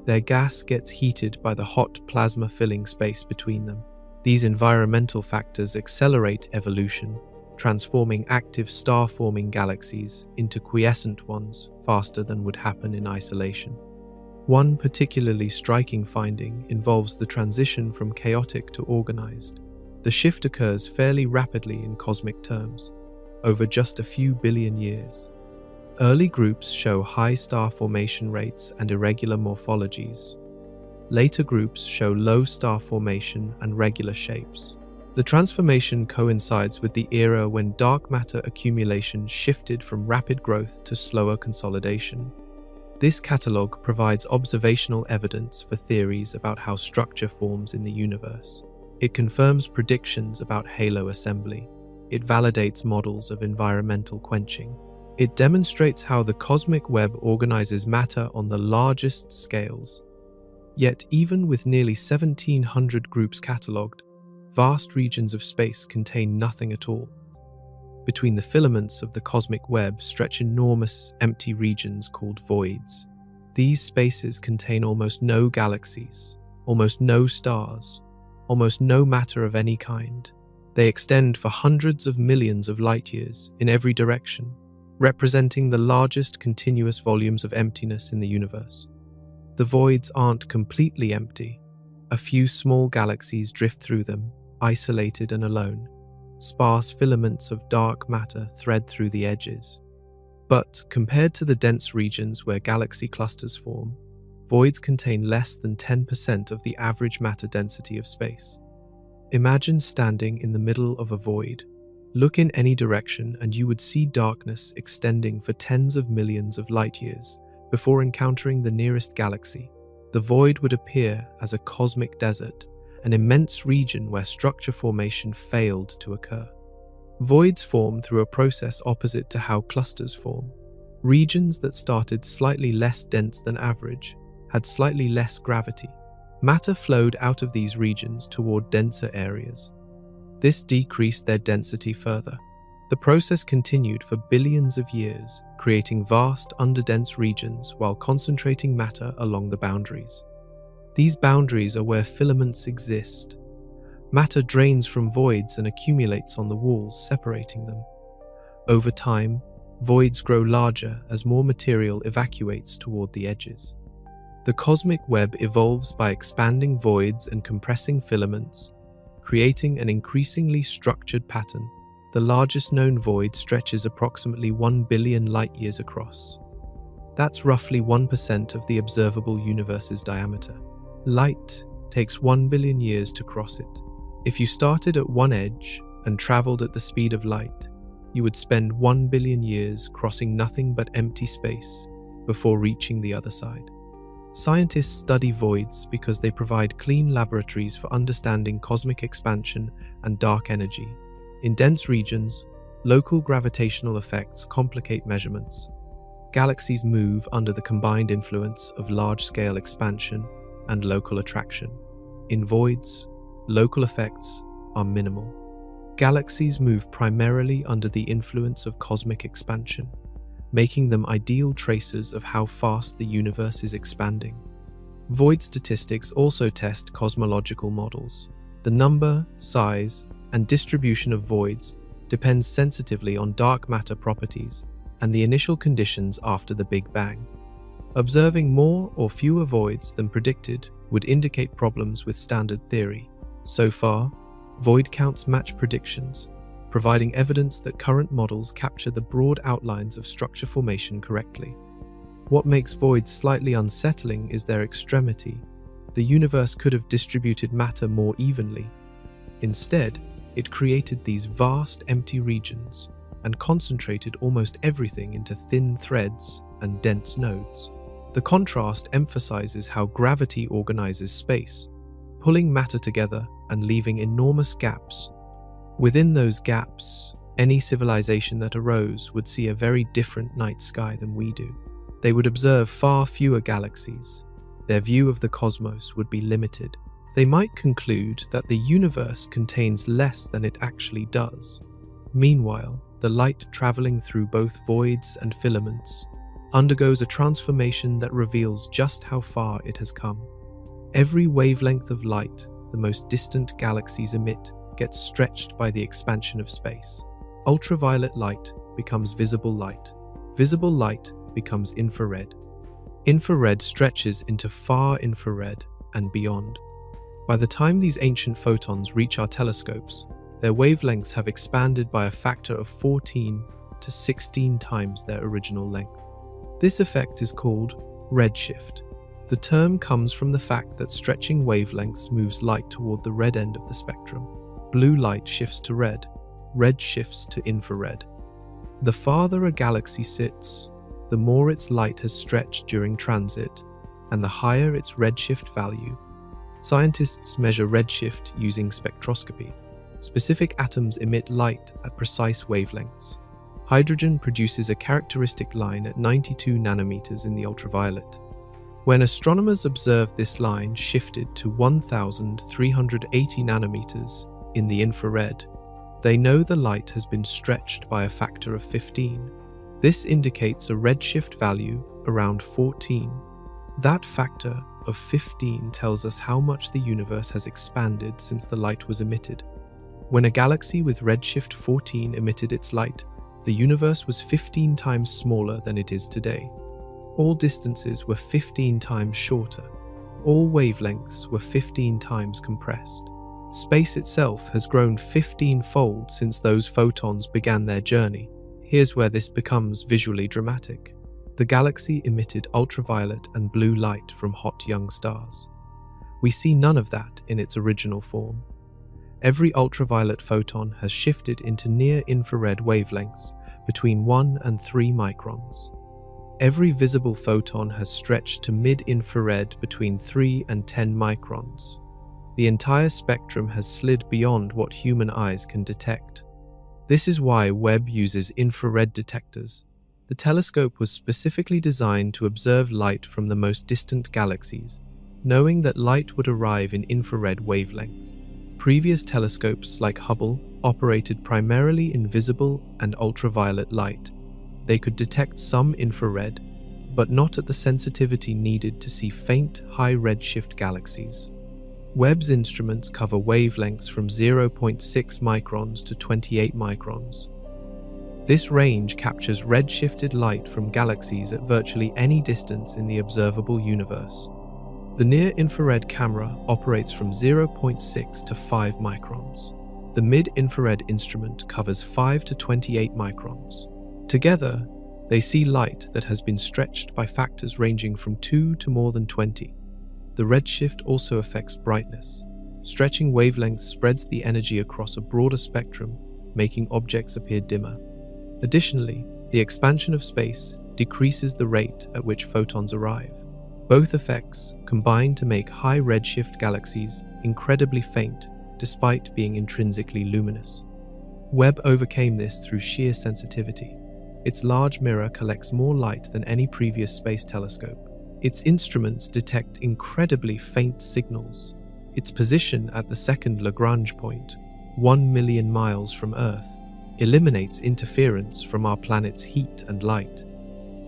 [SPEAKER 1] Their gas gets heated by the hot plasma filling space between them. These environmental factors accelerate evolution, transforming active star-forming galaxies into quiescent ones faster than would happen in isolation. One particularly striking finding involves the transition from chaotic to organized. The shift occurs fairly rapidly in cosmic terms, over just a few billion years. Early groups show high star formation rates and irregular morphologies. Later groups show low star formation and regular shapes. The transformation coincides with the era when dark matter accumulation shifted from rapid growth to slower consolidation. This catalogue provides observational evidence for theories about how structure forms in the universe. It confirms predictions about halo assembly. It validates models of environmental quenching. It demonstrates how the cosmic web organizes matter on the largest scales. Yet, even with nearly 1,700 groups catalogued, vast regions of space contain nothing at all. Between the filaments of the cosmic web stretch enormous empty regions called voids. These spaces contain almost no galaxies, almost no stars, almost no matter of any kind. They extend for hundreds of millions of light years in every direction, representing the largest continuous volumes of emptiness in the universe. The voids aren't completely empty. A few small galaxies drift through them, isolated and alone. Sparse filaments of dark matter thread through the edges. But compared to the dense regions where galaxy clusters form, voids contain less than 10% of the average matter density of space. Imagine standing in the middle of a void. Look in any direction and you would see darkness extending for tens of millions of light years before encountering the nearest galaxy. The void would appear as a cosmic desert, an immense region where structure formation failed to occur. Voids form through a process opposite to how clusters form. Regions that started slightly less dense than average had slightly less gravity. Matter flowed out of these regions toward denser areas. This decreased their density further. The process continued for billions of years, creating vast underdense regions while concentrating matter along the boundaries. These boundaries are where filaments exist. Matter drains from voids and accumulates on the walls, separating them. Over time, voids grow larger as more material evacuates toward the edges. The cosmic web evolves by expanding voids and compressing filaments, creating an increasingly structured pattern. The largest known void stretches approximately 1 billion light-years across. That's roughly 1% of the observable universe's diameter. Light takes 1 billion years to cross it. If you started at one edge and traveled at the speed of light, you would spend 1 billion years crossing nothing but empty space before reaching the other side. Scientists study voids because they provide clean laboratories for understanding cosmic expansion and dark energy. In dense regions, local gravitational effects complicate measurements. Galaxies move under the combined influence of large-scale expansion and local attraction. In voids, local effects are minimal. Galaxies move primarily under the influence of cosmic expansion, making them ideal tracers of how fast the universe is expanding. Void statistics also test cosmological models. The number, size, and distribution of voids depends sensitively on dark matter properties and the initial conditions after the Big Bang. Observing more or fewer voids than predicted would indicate problems with standard theory. So far, void counts match predictions, providing evidence that current models capture the broad outlines of structure formation correctly. What makes voids slightly unsettling is their extremity. The universe could have distributed matter more evenly. Instead, it created these vast empty regions and concentrated almost everything into thin threads and dense nodes. The contrast emphasizes how gravity organizes space, pulling matter together and leaving enormous gaps. Within those gaps, any civilization that arose would see a very different night sky than we do. They would observe far fewer galaxies. Their view of the cosmos would be limited. They might conclude that the universe contains less than it actually does. Meanwhile, the light traveling through both voids and filaments undergoes a transformation that reveals just how far it has come. Every wavelength of light the most distant galaxies emit gets stretched by the expansion of space. Ultraviolet light becomes visible light. Visible light becomes infrared. Infrared stretches into far infrared and beyond. By the time these ancient photons reach our telescopes, their wavelengths have expanded by a factor of 14 to 16 times their original length. This effect is called redshift. The term comes from the fact that stretching wavelengths moves light toward the red end of the spectrum. blue light shifts to red shifts to infrared. The farther a galaxy sits, the more its light has stretched during transit, and the higher its redshift value. Scientists measure redshift using spectroscopy. Specific atoms emit light at precise wavelengths. Hydrogen produces a characteristic line at 92 nanometers in the ultraviolet. When astronomers observe this line shifted to 1,380 nanometers in the infrared, they know the light has been stretched by a factor of 15. This indicates a redshift value around 14. That factor of 15 tells us how much the universe has expanded since the light was emitted. When a galaxy with redshift 14 emitted its light, the universe was 15 times smaller than it is today. All distances were 15 times shorter. All wavelengths were 15 times compressed. Space itself has grown 15-fold since those photons began their journey. Here's where this becomes visually dramatic. The galaxy emitted ultraviolet and blue light from hot young stars. We see none of that in its original form. Every ultraviolet photon has shifted into near-infrared wavelengths between 1 and 3 microns. Every visible photon has stretched to mid-infrared between 3 and 10 microns. The entire spectrum has slid beyond what human eyes can detect. This is why Webb uses infrared detectors. The telescope was specifically designed to observe light from the most distant galaxies, knowing that light would arrive in infrared wavelengths. Previous telescopes like Hubble operated primarily in visible and ultraviolet light. They could detect some infrared, but not at the sensitivity needed to see faint, high redshift galaxies. Webb's instruments cover wavelengths from 0.6 microns to 28 microns. This range captures redshifted light from galaxies at virtually any distance in the observable universe. The near-infrared camera operates from 0.6 to 5 microns. The mid-infrared instrument covers 5 to 28 microns. Together, they see light that has been stretched by factors ranging from 2 to more than 20. The redshift also affects brightness. Stretching wavelengths spreads the energy across a broader spectrum, making objects appear dimmer. Additionally, the expansion of space decreases the rate at which photons arrive. Both effects combine to make high redshift galaxies incredibly faint, despite being intrinsically luminous. Webb overcame this through sheer sensitivity. Its large mirror collects more light than any previous space telescope. Its instruments detect incredibly faint signals. Its position at the second Lagrange point, 1 million miles from Earth, eliminates interference from our planet's heat and light.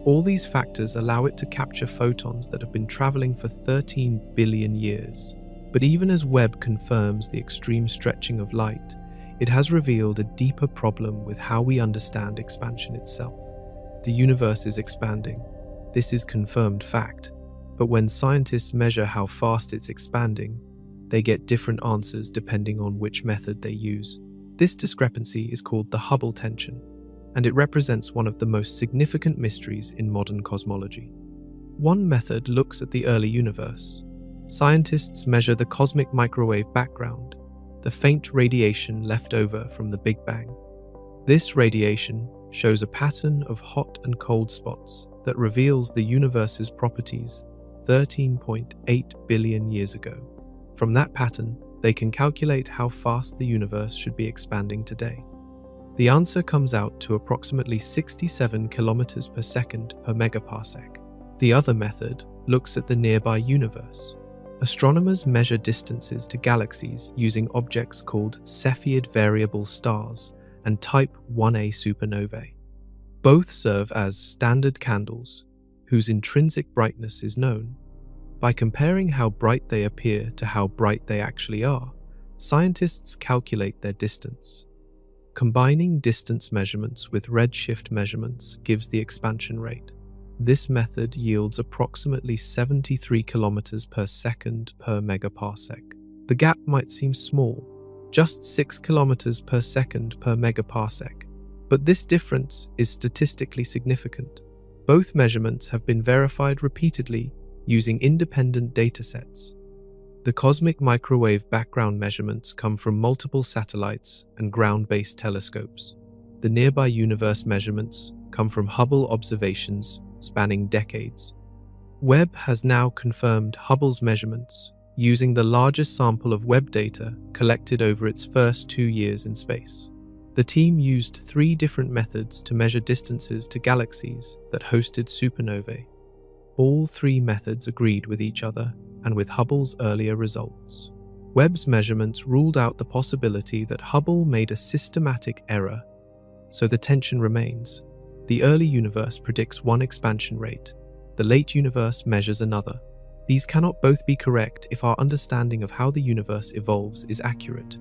[SPEAKER 1] All these factors allow it to capture photons that have been traveling for 13 billion years. But even as Webb confirms the extreme stretching of light, it has revealed a deeper problem with how we understand expansion itself. The universe is expanding. This is confirmed fact, but when scientists measure how fast it's expanding, they get different answers depending on which method they use. This discrepancy is called the Hubble tension, and it represents one of the most significant mysteries in modern cosmology. One method looks at the early universe. Scientists measure the cosmic microwave background, the faint radiation left over from the Big Bang. This radiation shows a pattern of hot and cold spots that reveals the universe's properties 13.8 billion years ago. From that pattern, they can calculate how fast the universe should be expanding today. The answer comes out to approximately 67 kilometers per second per megaparsec. The other method looks at the nearby universe. Astronomers measure distances to galaxies using objects called Cepheid variable stars and Type 1a supernovae. Both serve as standard candles, whose intrinsic brightness is known. By comparing how bright they appear to how bright they actually are, scientists calculate their distance. Combining distance measurements with redshift measurements gives the expansion rate. This method yields approximately 73 kilometers per second per megaparsec. The gap might seem small, just 6 kilometers per second per megaparsec, but this difference is statistically significant. Both measurements have been verified repeatedly using independent datasets. The cosmic microwave background measurements come from multiple satellites and ground-based telescopes. The nearby universe measurements come from Hubble observations spanning decades. Webb has now confirmed Hubble's measurements using the largest sample of Webb data collected over its first 2 years in space. The team used 3 different methods to measure distances to galaxies that hosted supernovae. All 3 methods agreed with each other and with Hubble's earlier results. Webb's measurements ruled out the possibility that Hubble made a systematic error, so the tension remains. The early universe predicts one expansion rate, the late universe measures another. These cannot both be correct if our understanding of how the universe evolves is accurate.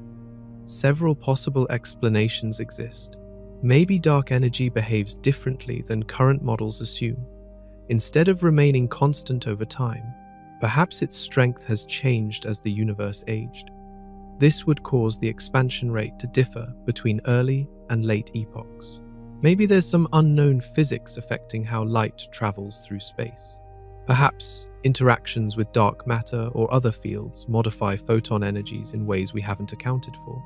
[SPEAKER 1] Several possible explanations exist. Maybe dark energy behaves differently than current models assume. Instead of remaining constant over time, perhaps its strength has changed as the universe aged. This would cause the expansion rate to differ between early and late epochs. Maybe there's some unknown physics affecting how light travels through space. Perhaps interactions with dark matter or other fields modify photon energies in ways we haven't accounted for.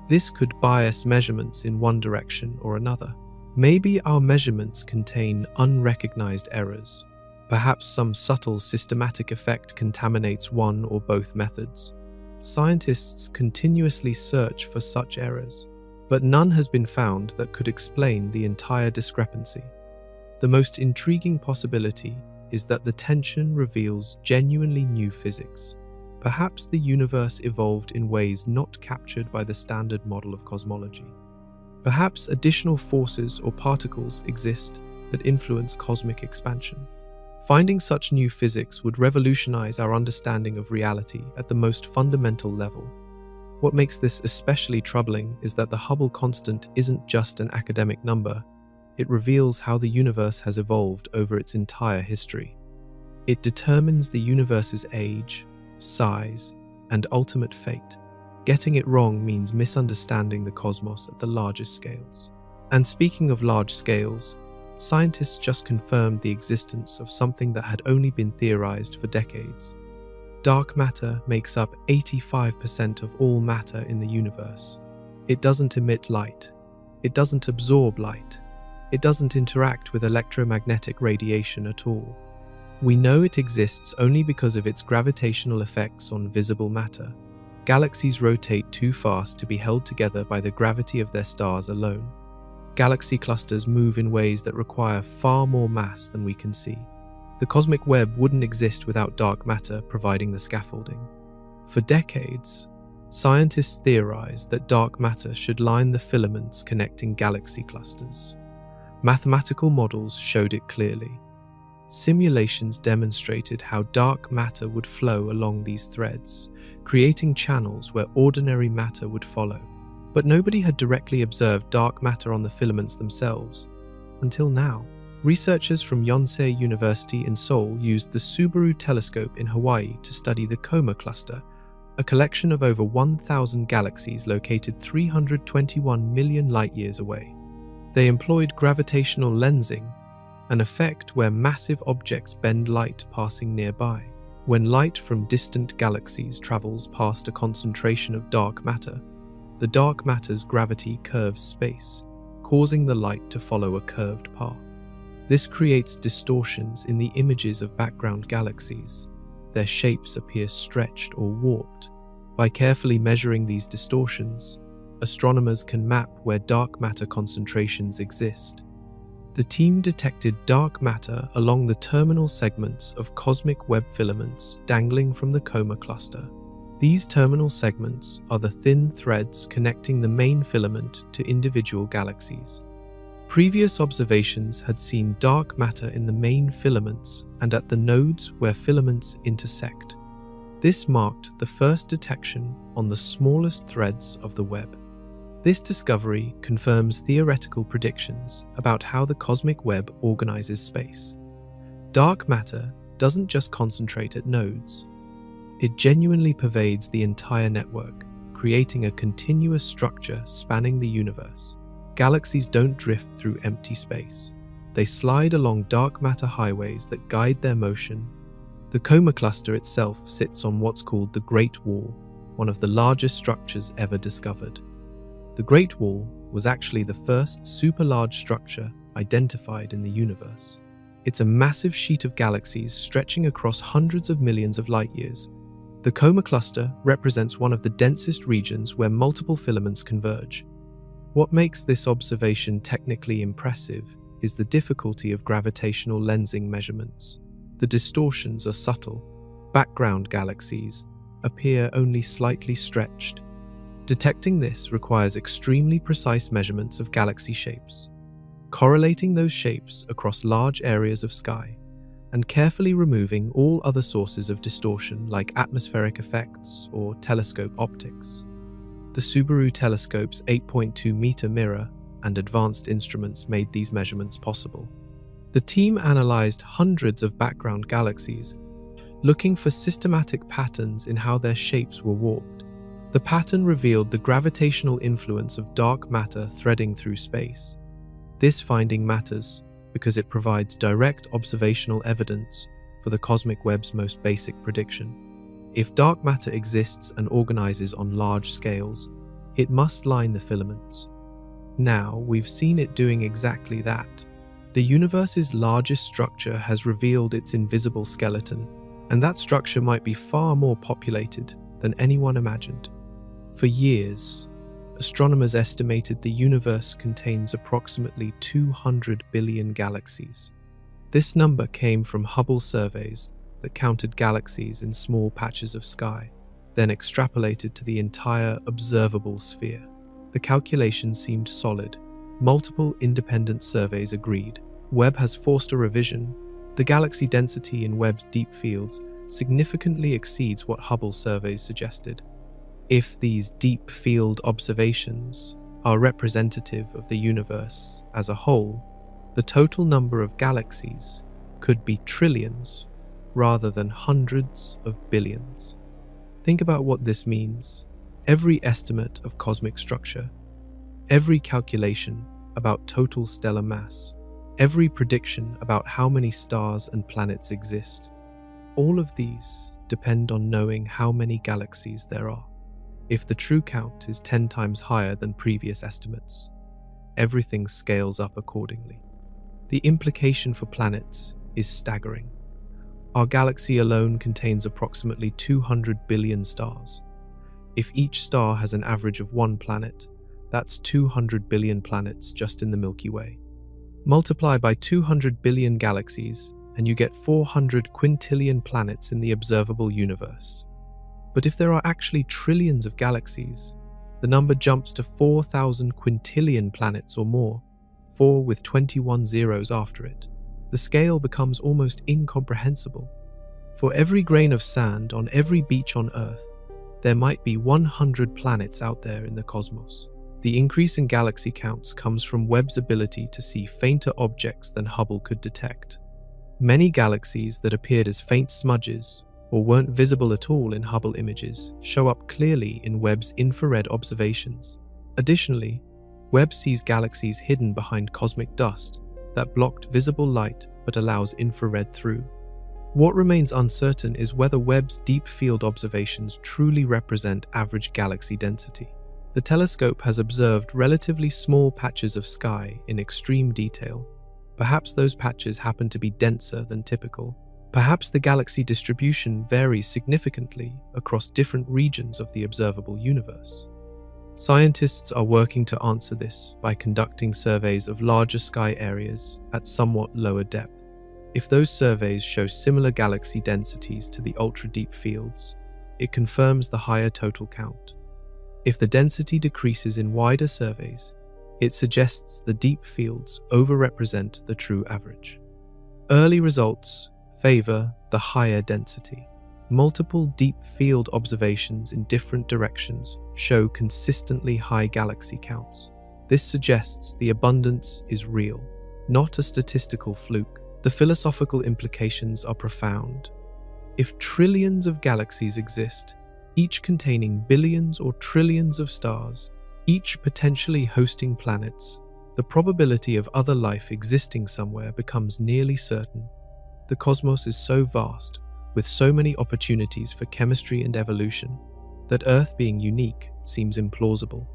[SPEAKER 1] This could bias measurements in one direction or another. Maybe our measurements contain unrecognized errors. Perhaps some subtle systematic effect contaminates one or both methods. Scientists continuously search for such errors, but none has been found that could explain the entire discrepancy. The most intriguing possibility is that the tension reveals genuinely new physics. Perhaps the universe evolved in ways not captured by the standard model of cosmology. Perhaps additional forces or particles exist that influence cosmic expansion. Finding such new physics would revolutionize our understanding of reality at the most fundamental level. What makes this especially troubling is that the Hubble constant isn't just an academic number. It reveals how the universe has evolved over its entire history. It determines the universe's age, size, and ultimate fate. Getting it wrong means misunderstanding the cosmos at the largest scales. And speaking of large scales, scientists just confirmed the existence of something that had only been theorized for decades. Dark matter makes up 85% of all matter in the universe. It doesn't emit light. It doesn't absorb light. It doesn't interact with electromagnetic radiation at all. We know it exists only because of its gravitational effects on visible matter. Galaxies rotate too fast to be held together by the gravity of their stars alone. Galaxy clusters move in ways that require far more mass than we can see. The cosmic web wouldn't exist without dark matter providing the scaffolding. For decades, scientists theorized that dark matter should line the filaments connecting galaxy clusters. Mathematical models showed it clearly. Simulations demonstrated how dark matter would flow along these threads, creating channels where ordinary matter would follow. But nobody had directly observed dark matter on the filaments themselves. Until now, researchers from Yonsei University in Seoul used the Subaru telescope in Hawaii to study the Coma cluster, a collection of over 1,000 galaxies located 321 million light-years away. They employed gravitational lensing, an effect where massive objects bend light passing nearby. When light from distant galaxies travels past a concentration of dark matter, the dark matter's gravity curves space, causing the light to follow a curved path. This creates distortions in the images of background galaxies. Their shapes appear stretched or warped. By carefully measuring these distortions, astronomers can map where dark matter concentrations exist. The team detected dark matter along the terminal segments of cosmic web filaments dangling from the Coma cluster. These terminal segments are the thin threads connecting the main filament to individual galaxies. Previous observations had seen dark matter in the main filaments and at the nodes where filaments intersect. This marked the first detection on the smallest threads of the web. This discovery confirms theoretical predictions about how the cosmic web organizes space. Dark matter doesn't just concentrate at nodes. It genuinely pervades the entire network, creating a continuous structure spanning the universe. Galaxies don't drift through empty space. They slide along dark matter highways that guide their motion, The Coma Cluster itself sits on what's called the Great Wall, one of the largest structures ever discovered. The Great Wall was actually the first super-large structure identified in the universe. It's a massive sheet of galaxies stretching across hundreds of millions of light-years. The Coma Cluster represents one of the densest regions where multiple filaments converge. What makes this observation technically impressive is the difficulty of gravitational lensing measurements. The distortions are subtle. Background galaxies appear only slightly stretched. Detecting this requires extremely precise measurements of galaxy shapes, correlating those shapes across large areas of sky, and carefully removing all other sources of distortion like atmospheric effects or telescope optics. The Subaru telescope's 8.2-meter mirror and advanced instruments made these measurements possible. The team analyzed hundreds of background galaxies, looking for systematic patterns in how their shapes were warped. The pattern revealed the gravitational influence of dark matter threading through space. This finding matters because it provides direct observational evidence for the cosmic web's most basic prediction. If dark matter exists and organizes on large scales, it must line the filaments. Now, we've seen it doing exactly that. The universe's largest structure has revealed its invisible skeleton, and that structure might be far more populated than anyone imagined. For years, astronomers estimated the universe contains approximately 200 billion galaxies. This number came from Hubble surveys that counted galaxies in small patches of sky, then extrapolated to the entire observable sphere. The calculation seemed solid. Multiple independent surveys agreed. Webb has forced a revision. The galaxy density in Webb's deep fields significantly exceeds what Hubble surveys suggested. If these deep field observations are representative of the universe as a whole, the total number of galaxies could be trillions rather than hundreds of billions. Think about what this means. Every estimate of cosmic structure, every calculation about total stellar mass, every prediction about how many stars and planets exist, all of these depend on knowing how many galaxies there are. If the true count is 10 times higher than previous estimates, everything scales up accordingly. The implication for planets is staggering. Our galaxy alone contains approximately 200 billion stars. If each star has an average of one planet, that's 200 billion planets just in the Milky Way. Multiply by 200 billion galaxies, and you get 400 quintillion planets in the observable universe. But if there are actually trillions of galaxies, the number jumps to 4,000 quintillion planets or more, 4 with 21 zeros after it. The scale becomes almost incomprehensible. For every grain of sand on every beach on Earth, there might be 100 planets out there in the cosmos. The increase in galaxy counts comes from Webb's ability to see fainter objects than Hubble could detect. Many galaxies that appeared as faint smudges or weren't visible at all in Hubble images show up clearly in Webb's infrared observations. Additionally, Webb sees galaxies hidden behind cosmic dust that blocked visible light but allows infrared through. What remains uncertain is whether Webb's deep field observations truly represent average galaxy density. The telescope has observed relatively small patches of sky in extreme detail. Perhaps those patches happen to be denser than typical. Perhaps the galaxy distribution varies significantly across different regions of the observable universe. Scientists are working to answer this by conducting surveys of larger sky areas at somewhat lower depth. If those surveys show similar galaxy densities to the ultra-deep fields, it confirms the higher total count. If the density decreases in wider surveys, it suggests the deep fields overrepresent the true average. Early results favor the higher density. Multiple deep field observations in different directions show consistently high galaxy counts. This suggests the abundance is real, not a statistical fluke. The philosophical implications are profound. If trillions of galaxies exist, each containing billions or trillions of stars, each potentially hosting planets, the probability of other life existing somewhere becomes nearly certain. The cosmos is so vast, with so many opportunities for chemistry and evolution, that Earth being unique seems implausible.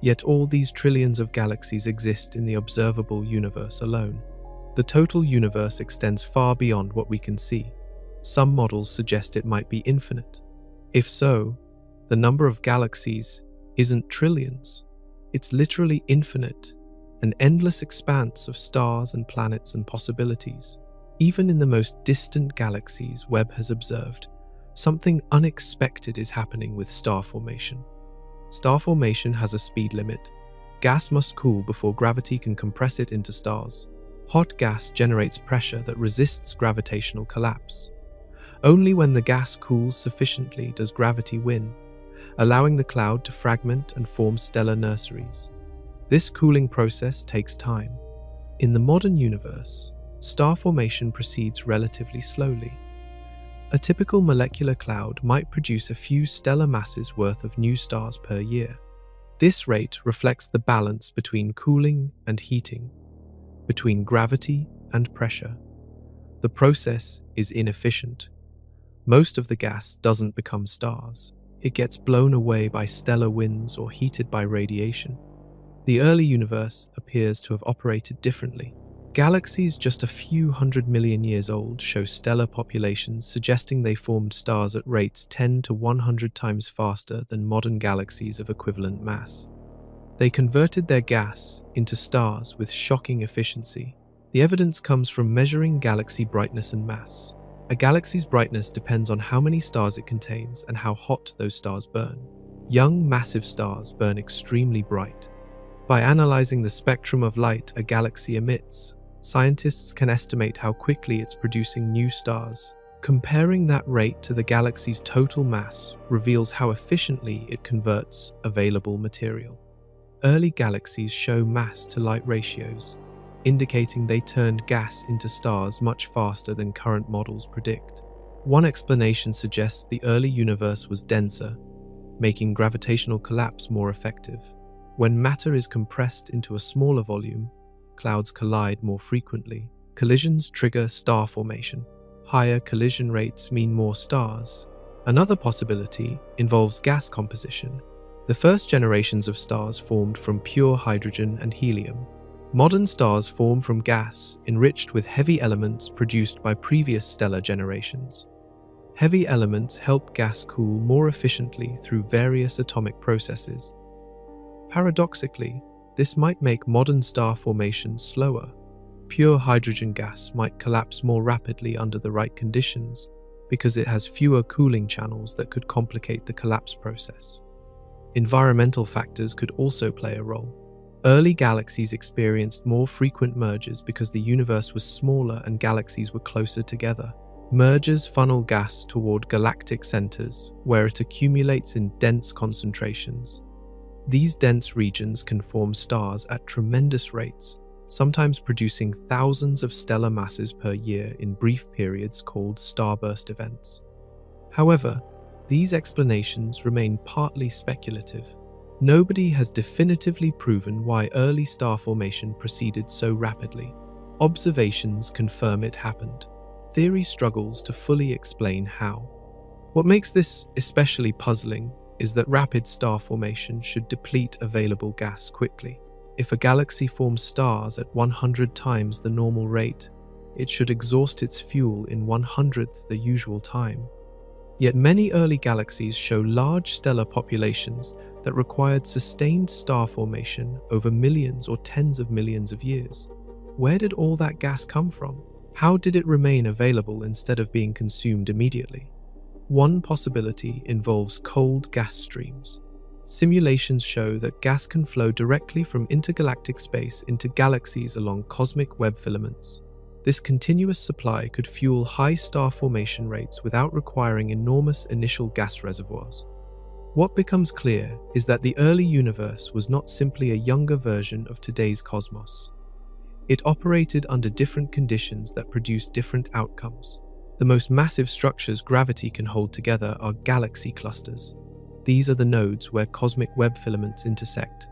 [SPEAKER 1] Yet all these trillions of galaxies exist in the observable universe alone. The total universe extends far beyond what we can see. Some models suggest it might be infinite. If so, the number of galaxies isn't trillions. It's literally infinite, an endless expanse of stars and planets and possibilities. Even in the most distant galaxies Webb has observed, something unexpected is happening with star formation. Star formation has a speed limit. Gas must cool before gravity can compress it into stars. Hot gas generates pressure that resists gravitational collapse. Only when the gas cools sufficiently does gravity win, allowing the cloud to fragment and form stellar nurseries. This cooling process takes time. In the modern universe, star formation proceeds relatively slowly. A typical molecular cloud might produce a few stellar masses worth of new stars per year. This rate reflects the balance between cooling and heating, between gravity and pressure. The process is inefficient. Most of the gas doesn't become stars. It gets blown away by stellar winds or heated by radiation. The early universe appears to have operated differently. Galaxies just a few 100 million years old show stellar populations suggesting they formed stars at rates 10 to 100 times faster than modern galaxies of equivalent mass. They converted their gas into stars with shocking efficiency. The evidence comes from measuring galaxy brightness and mass. A galaxy's brightness depends on how many stars it contains and how hot those stars burn. Young, massive stars burn extremely bright. By analyzing the spectrum of light a galaxy emits, scientists can estimate how quickly it's producing new stars. Comparing that rate to the galaxy's total mass reveals how efficiently it converts available material. Early galaxies show mass-to-light ratios, indicating they turned gas into stars much faster than current models predict. One explanation suggests the early universe was denser, making gravitational collapse more effective. When matter is compressed into a smaller volume, clouds collide more frequently. Collisions trigger star formation. Higher collision rates mean more stars. Another possibility involves gas composition. The first generations of stars formed from pure hydrogen and helium. Modern stars form from gas enriched with heavy elements produced by previous stellar generations. Heavy elements help gas cool more efficiently through various atomic processes. Paradoxically, this might make modern star formation slower. Pure hydrogen gas might collapse more rapidly under the right conditions because it has fewer cooling channels that could complicate the collapse process. Environmental factors could also play a role. Early galaxies experienced more frequent mergers because the universe was smaller and galaxies were closer together. Mergers funnel gas toward galactic centers, where it accumulates in dense concentrations. These dense regions can form stars at tremendous rates, sometimes producing thousands of stellar masses per year in brief periods called starburst events. However, these explanations remain partly speculative. Nobody has definitively proven why early star formation proceeded so rapidly. Observations confirm it happened. Theory struggles to fully explain how. What makes this especially puzzling is that rapid star formation should deplete available gas quickly. If a galaxy forms stars at 100 times the normal rate, it should exhaust its fuel in 1/100th the usual time. Yet many early galaxies show large stellar populations that required sustained star formation over millions or tens of millions of years. Where did all that gas come from? How did it remain available instead of being consumed immediately? One possibility involves cold gas streams. Simulations show that gas can flow directly from intergalactic space into galaxies along cosmic web filaments. This continuous supply could fuel high star formation rates without requiring enormous initial gas reservoirs. What becomes clear is that the early universe was not simply a younger version of today's cosmos. It operated under different conditions that produced different outcomes. The most massive structures gravity can hold together are galaxy clusters. These are the nodes where cosmic web filaments intersect.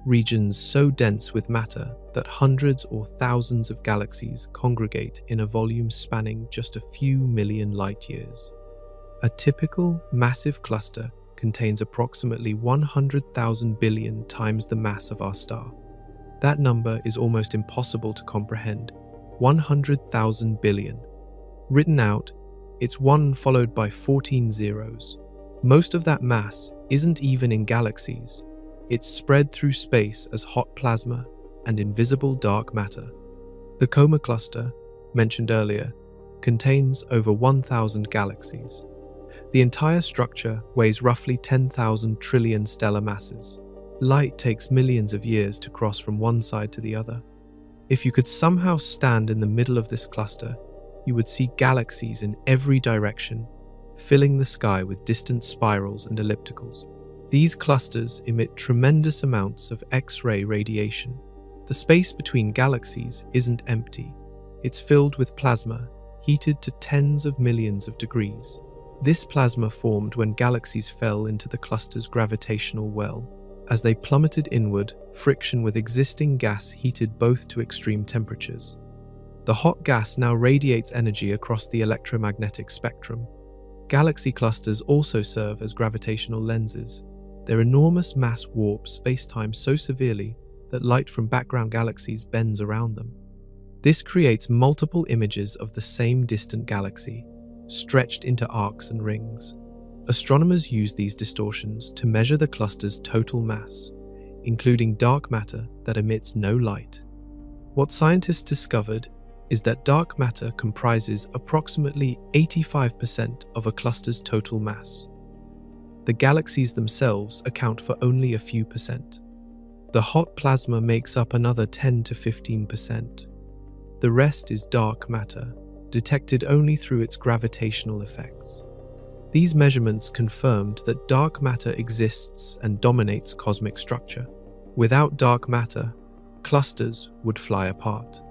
[SPEAKER 1] regions so dense with matter that hundreds or thousands of galaxies congregate in a volume spanning just a few million light-years. A typical massive cluster contains approximately 100,000 billion times the mass of our star. That number is almost impossible to comprehend. 100,000 billion. Written out, it's 1 followed by 14 zeros. Most of that mass isn't even in galaxies. It's spread through space as hot plasma and invisible dark matter. The Coma cluster, mentioned earlier, contains over 1,000 galaxies. The entire structure weighs roughly 10,000 trillion stellar masses. Light takes millions of years to cross from one side to the other. If you could somehow stand in the middle of this cluster, you would see galaxies in every direction, filling the sky with distant spirals and ellipticals. These clusters emit tremendous amounts of X-ray radiation. The space between galaxies isn't empty. It's filled with plasma, heated to tens of millions of degrees. This plasma formed when galaxies fell into the cluster's gravitational well. As they plummeted inward, friction with existing gas heated both to extreme temperatures. The hot gas now radiates energy across the electromagnetic spectrum. Galaxy clusters also serve as gravitational lenses. Their enormous mass warps space-time so severely that light from background galaxies bends around them. This creates multiple images of the same distant galaxy, stretched into arcs and rings. Astronomers use these distortions to measure the cluster's total mass, including dark matter that emits no light. What scientists discovered is that dark matter comprises approximately 85% of a cluster's total mass. The galaxies themselves account for only a few percent. The hot plasma makes up another 10 to 15%. The rest is dark matter, detected only through its gravitational effects. These measurements confirmed that dark matter exists and dominates cosmic structure. Without dark matter, clusters would fly apart.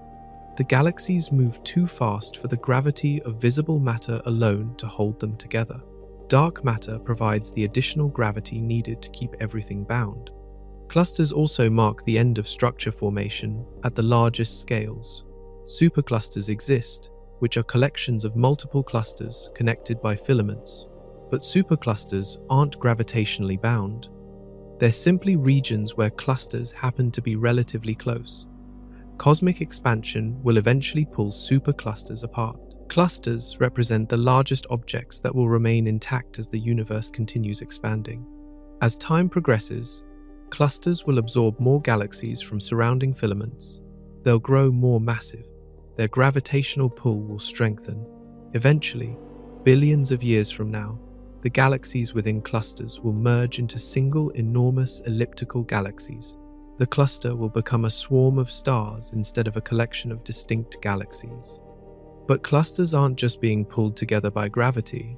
[SPEAKER 1] The galaxies move too fast for the gravity of visible matter alone to hold them together. Dark matter provides the additional gravity needed to keep everything bound. Clusters also mark the end of structure formation at the largest scales. Superclusters exist, which are collections of multiple clusters connected by filaments. But superclusters aren't gravitationally bound. They're simply regions where clusters happen to be relatively close. Cosmic expansion will eventually pull superclusters apart. Clusters represent the largest objects that will remain intact as the universe continues expanding. As time progresses, clusters will absorb more galaxies from surrounding filaments. They'll grow more massive. Their gravitational pull will strengthen. Eventually, billions of years from now, the galaxies within clusters will merge into single enormous elliptical galaxies. The cluster will become a swarm of stars instead of a collection of distinct galaxies. But clusters aren't just being pulled together by gravity,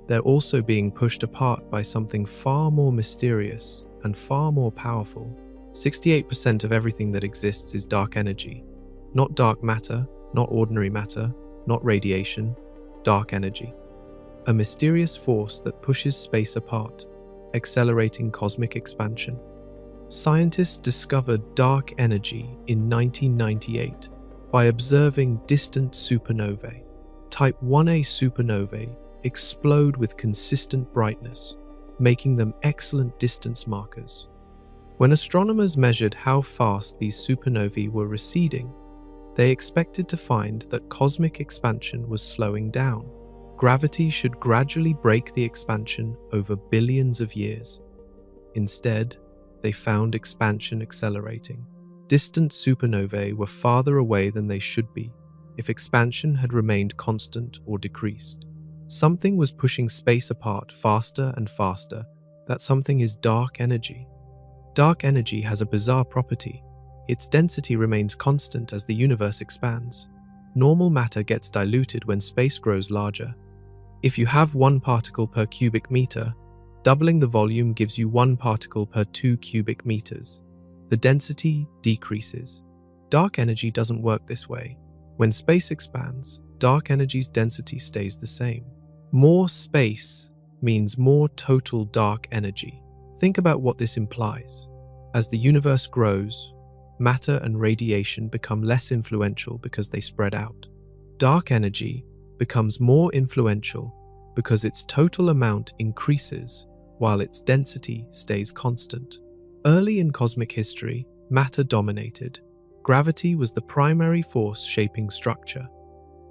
[SPEAKER 1] they're also being pushed apart by something far more mysterious and far more powerful. 68% of everything that exists is dark energy. Not dark matter, not ordinary matter, not radiation, dark energy. A mysterious force that pushes space apart, accelerating cosmic expansion. Scientists discovered dark energy in 1998 by observing distant supernovae. Type 1a supernovae explode with consistent brightness, making them excellent distance markers. When astronomers measured how fast these supernovae were receding, they expected to find that cosmic expansion was slowing down. Gravity should gradually break the expansion over billions of years. Instead, they found expansion accelerating. Distant supernovae were farther away than they should be if expansion had remained constant or decreased. Something was pushing space apart faster and faster. That something is dark energy. Dark energy has a bizarre property. Its density remains constant as the universe expands. Normal matter gets diluted when space grows larger. If you have 1 particle per cubic meter, doubling the volume gives you 1 particle per 2 cubic meters. The density decreases. Dark energy doesn't work this way. When space expands, dark energy's density stays the same. More space means more total dark energy. Think about what this implies. As the universe grows, matter and radiation become less influential because they spread out. Dark energy becomes more influential because its total amount increases while its density stays constant. Early in cosmic history, matter dominated. Gravity was the primary force shaping structure.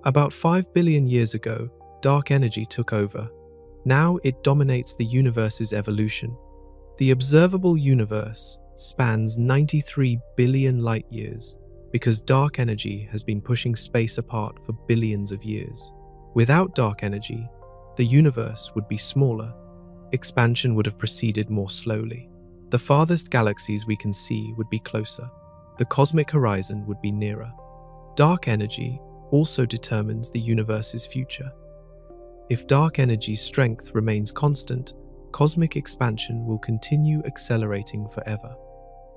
[SPEAKER 1] About 5 billion years ago, dark energy took over. Now it dominates the universe's evolution. The observable universe spans 93 billion light years because dark energy has been pushing space apart for billions of years. Without dark energy, the universe would be smaller. Expansion would have proceeded more slowly. The farthest galaxies we can see would be closer. The cosmic horizon would be nearer. Dark energy also determines the universe's future. If dark energy's strength remains constant, cosmic expansion will continue accelerating forever.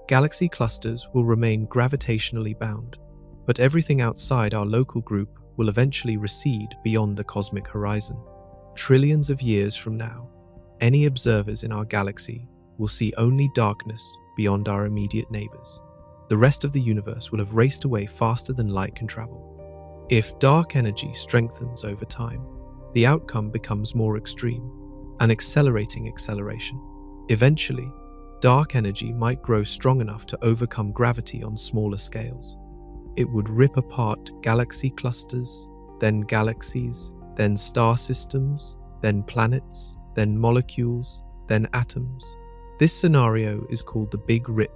[SPEAKER 1] Galaxy clusters will remain gravitationally bound, but everything outside our local group will eventually recede beyond the cosmic horizon. Trillions of years from now, any observers in our galaxy will see only darkness beyond our immediate neighbors. The rest of the universe will have raced away faster than light can travel. If dark energy strengthens over time, the outcome becomes more extreme, an accelerating acceleration. Eventually, dark energy might grow strong enough to overcome gravity on smaller scales. It would rip apart galaxy clusters, then galaxies, then star systems, then planets, then molecules, then atoms. This scenario is called the Big Rip.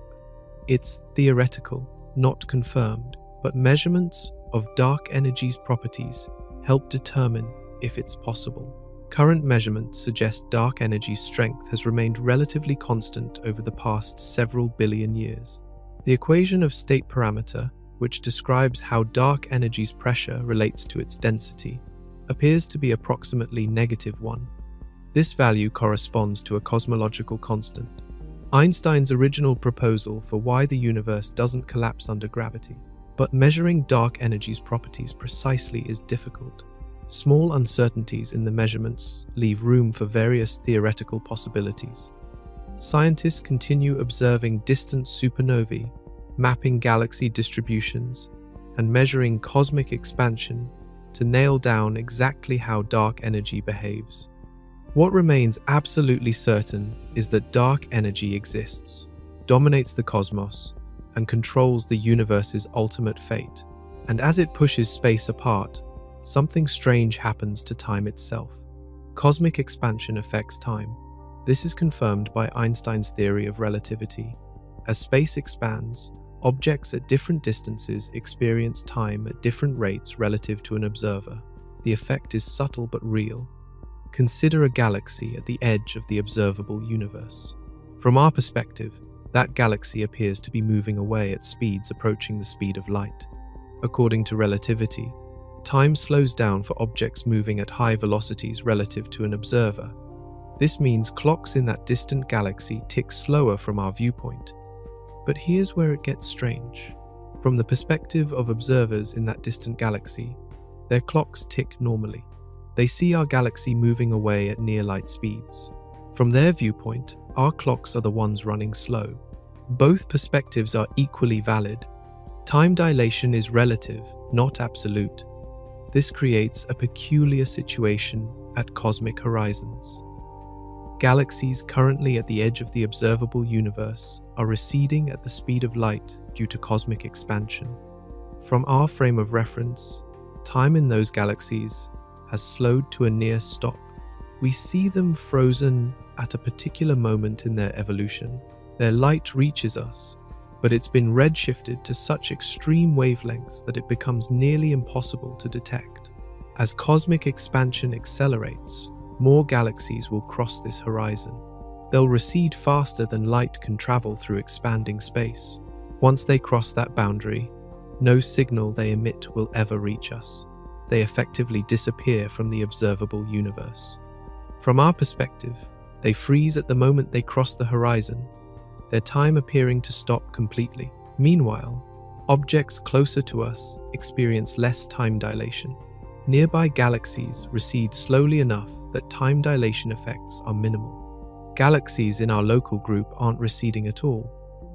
[SPEAKER 1] It's theoretical, not confirmed, but measurements of dark energy's properties help determine if it's possible. Current measurements suggest dark energy's strength has remained relatively constant over the past several billion years. The equation of state parameter, which describes how dark energy's pressure relates to its density, appears to be approximately -1. This value corresponds to a cosmological constant, Einstein's original proposal for why the universe doesn't collapse under gravity. But measuring dark energy's properties precisely is difficult. Small uncertainties in the measurements leave room for various theoretical possibilities. Scientists continue observing distant supernovae, mapping galaxy distributions, and measuring cosmic expansion to nail down exactly how dark energy behaves. What remains absolutely certain is that dark energy exists, dominates the cosmos, and controls the universe's ultimate fate. And as it pushes space apart, something strange happens to time itself. Cosmic expansion affects time. This is confirmed by Einstein's theory of relativity. As space expands, objects at different distances experience time at different rates relative to an observer. The effect is subtle but real. Consider a galaxy at the edge of the observable universe. From our perspective, that galaxy appears to be moving away at speeds approaching the speed of light. According to relativity, time slows down for objects moving at high velocities relative to an observer. This means clocks in that distant galaxy tick slower from our viewpoint. But here's where it gets strange. From the perspective of observers in that distant galaxy, their clocks tick normally. They see our galaxy moving away at near light speeds. From their viewpoint, our clocks are the ones running slow. Both perspectives are equally valid. Time dilation is relative, not absolute. This creates a peculiar situation at cosmic horizons. Galaxies currently at the edge of the observable universe are receding at the speed of light due to cosmic expansion. From our frame of reference, time in those galaxies has slowed to a near stop. We see them frozen at a particular moment in their evolution. Their light reaches us, but it's been redshifted to such extreme wavelengths that it becomes nearly impossible to detect. As cosmic expansion accelerates, more galaxies will cross this horizon. They'll recede faster than light can travel through expanding space. Once they cross that boundary, no signal they emit will ever reach us. They effectively disappear from the observable universe. From our perspective, they freeze at the moment they cross the horizon, their time appearing to stop completely. Meanwhile, objects closer to us experience less time dilation. Nearby galaxies recede slowly enough that time dilation effects are minimal. Galaxies in our local group aren't receding at all.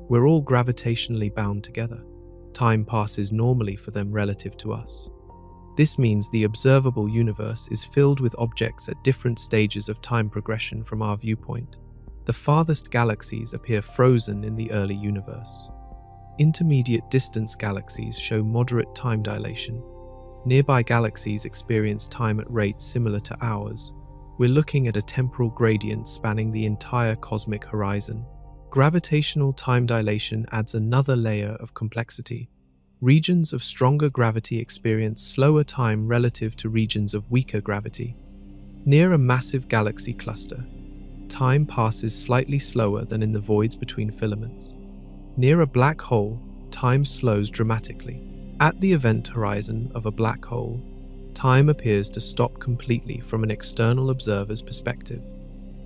[SPEAKER 1] We're all gravitationally bound together. Time passes normally for them relative to us. This means the observable universe is filled with objects at different stages of time progression from our viewpoint. The farthest galaxies appear frozen in the early universe. Intermediate distance galaxies show moderate time dilation. Nearby galaxies experience time at rates similar to ours. We're looking at a temporal gradient spanning the entire cosmic horizon. Gravitational time dilation adds another layer of complexity. Regions of stronger gravity experience slower time relative to regions of weaker gravity. Near a massive galaxy cluster, time passes slightly slower than in the voids between filaments. Near a black hole, time slows dramatically. At the event horizon of a black hole, time appears to stop completely from an external observer's perspective.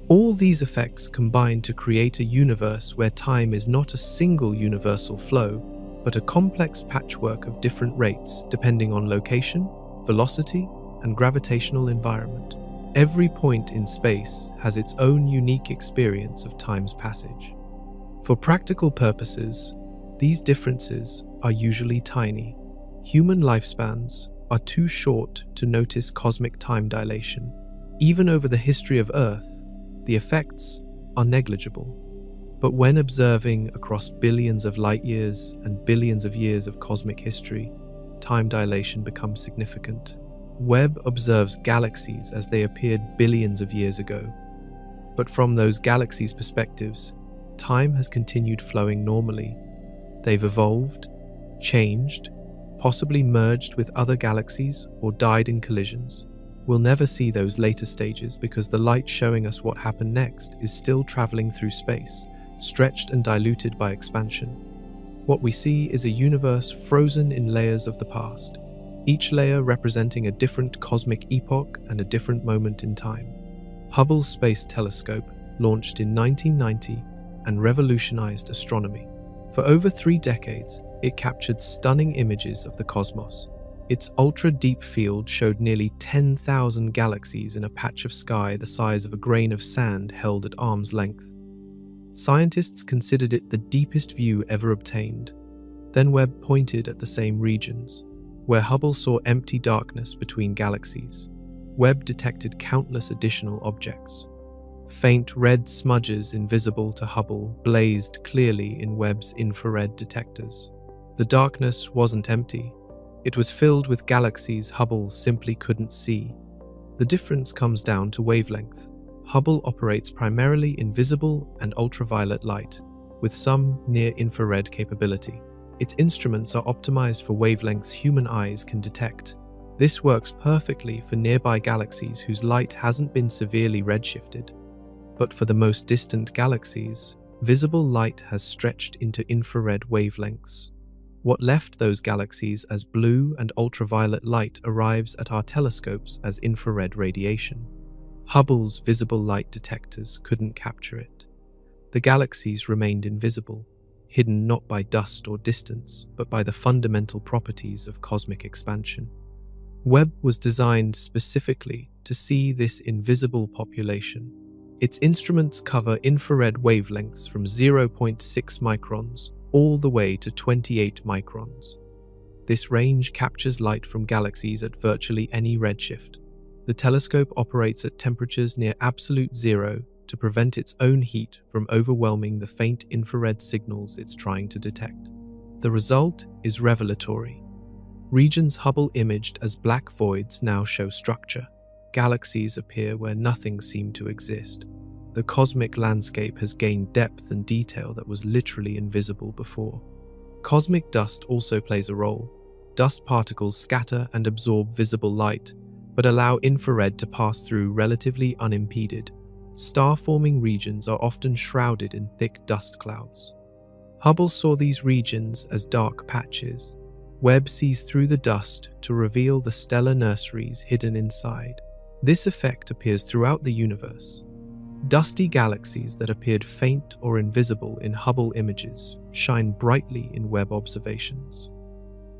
[SPEAKER 1] All these effects combine to create a universe where time is not a single universal flow, but a complex patchwork of different rates depending on location, velocity, and gravitational environment. Every point in space has its own unique experience of time's passage. For practical purposes, these differences are usually tiny. Human lifespans are too short to notice cosmic time dilation. Even over the history of Earth, the effects are negligible. But when observing across billions of light years and billions of years of cosmic history, time dilation becomes significant. Webb observes galaxies as they appeared billions of years ago. But from those galaxies' perspectives, time has continued flowing normally. They've evolved, changed, possibly merged with other galaxies or died in collisions. We'll never see those later stages because the light showing us what happened next is still traveling through space, stretched and diluted by expansion. What we see is a universe frozen in layers of the past, each layer representing a different cosmic epoch and a different moment in time. Hubble Space Telescope, launched in 1990, and revolutionized astronomy. For over 3 decades, it captured stunning images of the cosmos. Its ultra-deep field showed nearly 10,000 galaxies in a patch of sky the size of a grain of sand held at arm's length. Scientists considered it the deepest view ever obtained. Then Webb pointed at the same regions, where Hubble saw empty darkness between galaxies. Webb detected countless additional objects. Faint red smudges invisible to Hubble blazed clearly in Webb's infrared detectors. The darkness wasn't empty. It was filled with galaxies Hubble simply couldn't see. The difference comes down to wavelength. Hubble operates primarily in visible and ultraviolet light, with some near-infrared capability. Its instruments are optimized for wavelengths human eyes can detect. This works perfectly for nearby galaxies whose light hasn't been severely redshifted. But for the most distant galaxies, visible light has stretched into infrared wavelengths. What left those galaxies as blue and ultraviolet light arrives at our telescopes as infrared radiation. Hubble's visible light detectors couldn't capture it. The galaxies remained invisible, hidden not by dust or distance, but by the fundamental properties of cosmic expansion. Webb was designed specifically to see this invisible population. Its instruments cover infrared wavelengths from 0.6 microns all the way to 28 microns. This range captures light from galaxies at virtually any redshift. The telescope operates at temperatures near absolute zero to prevent its own heat from overwhelming the faint infrared signals it's trying to detect. The result is revelatory. Regions Hubble imaged as black voids now show structure. Galaxies appear where nothing seemed to exist. The cosmic landscape has gained depth and detail that was literally invisible before. Cosmic dust also plays a role. Dust particles scatter and absorb visible light, but allow infrared to pass through relatively unimpeded. Star-forming regions are often shrouded in thick dust clouds. Hubble saw these regions as dark patches. Webb sees through the dust to reveal the stellar nurseries hidden inside. This effect appears throughout the universe. Dusty galaxies that appeared faint or invisible in Hubble images shine brightly in Webb observations.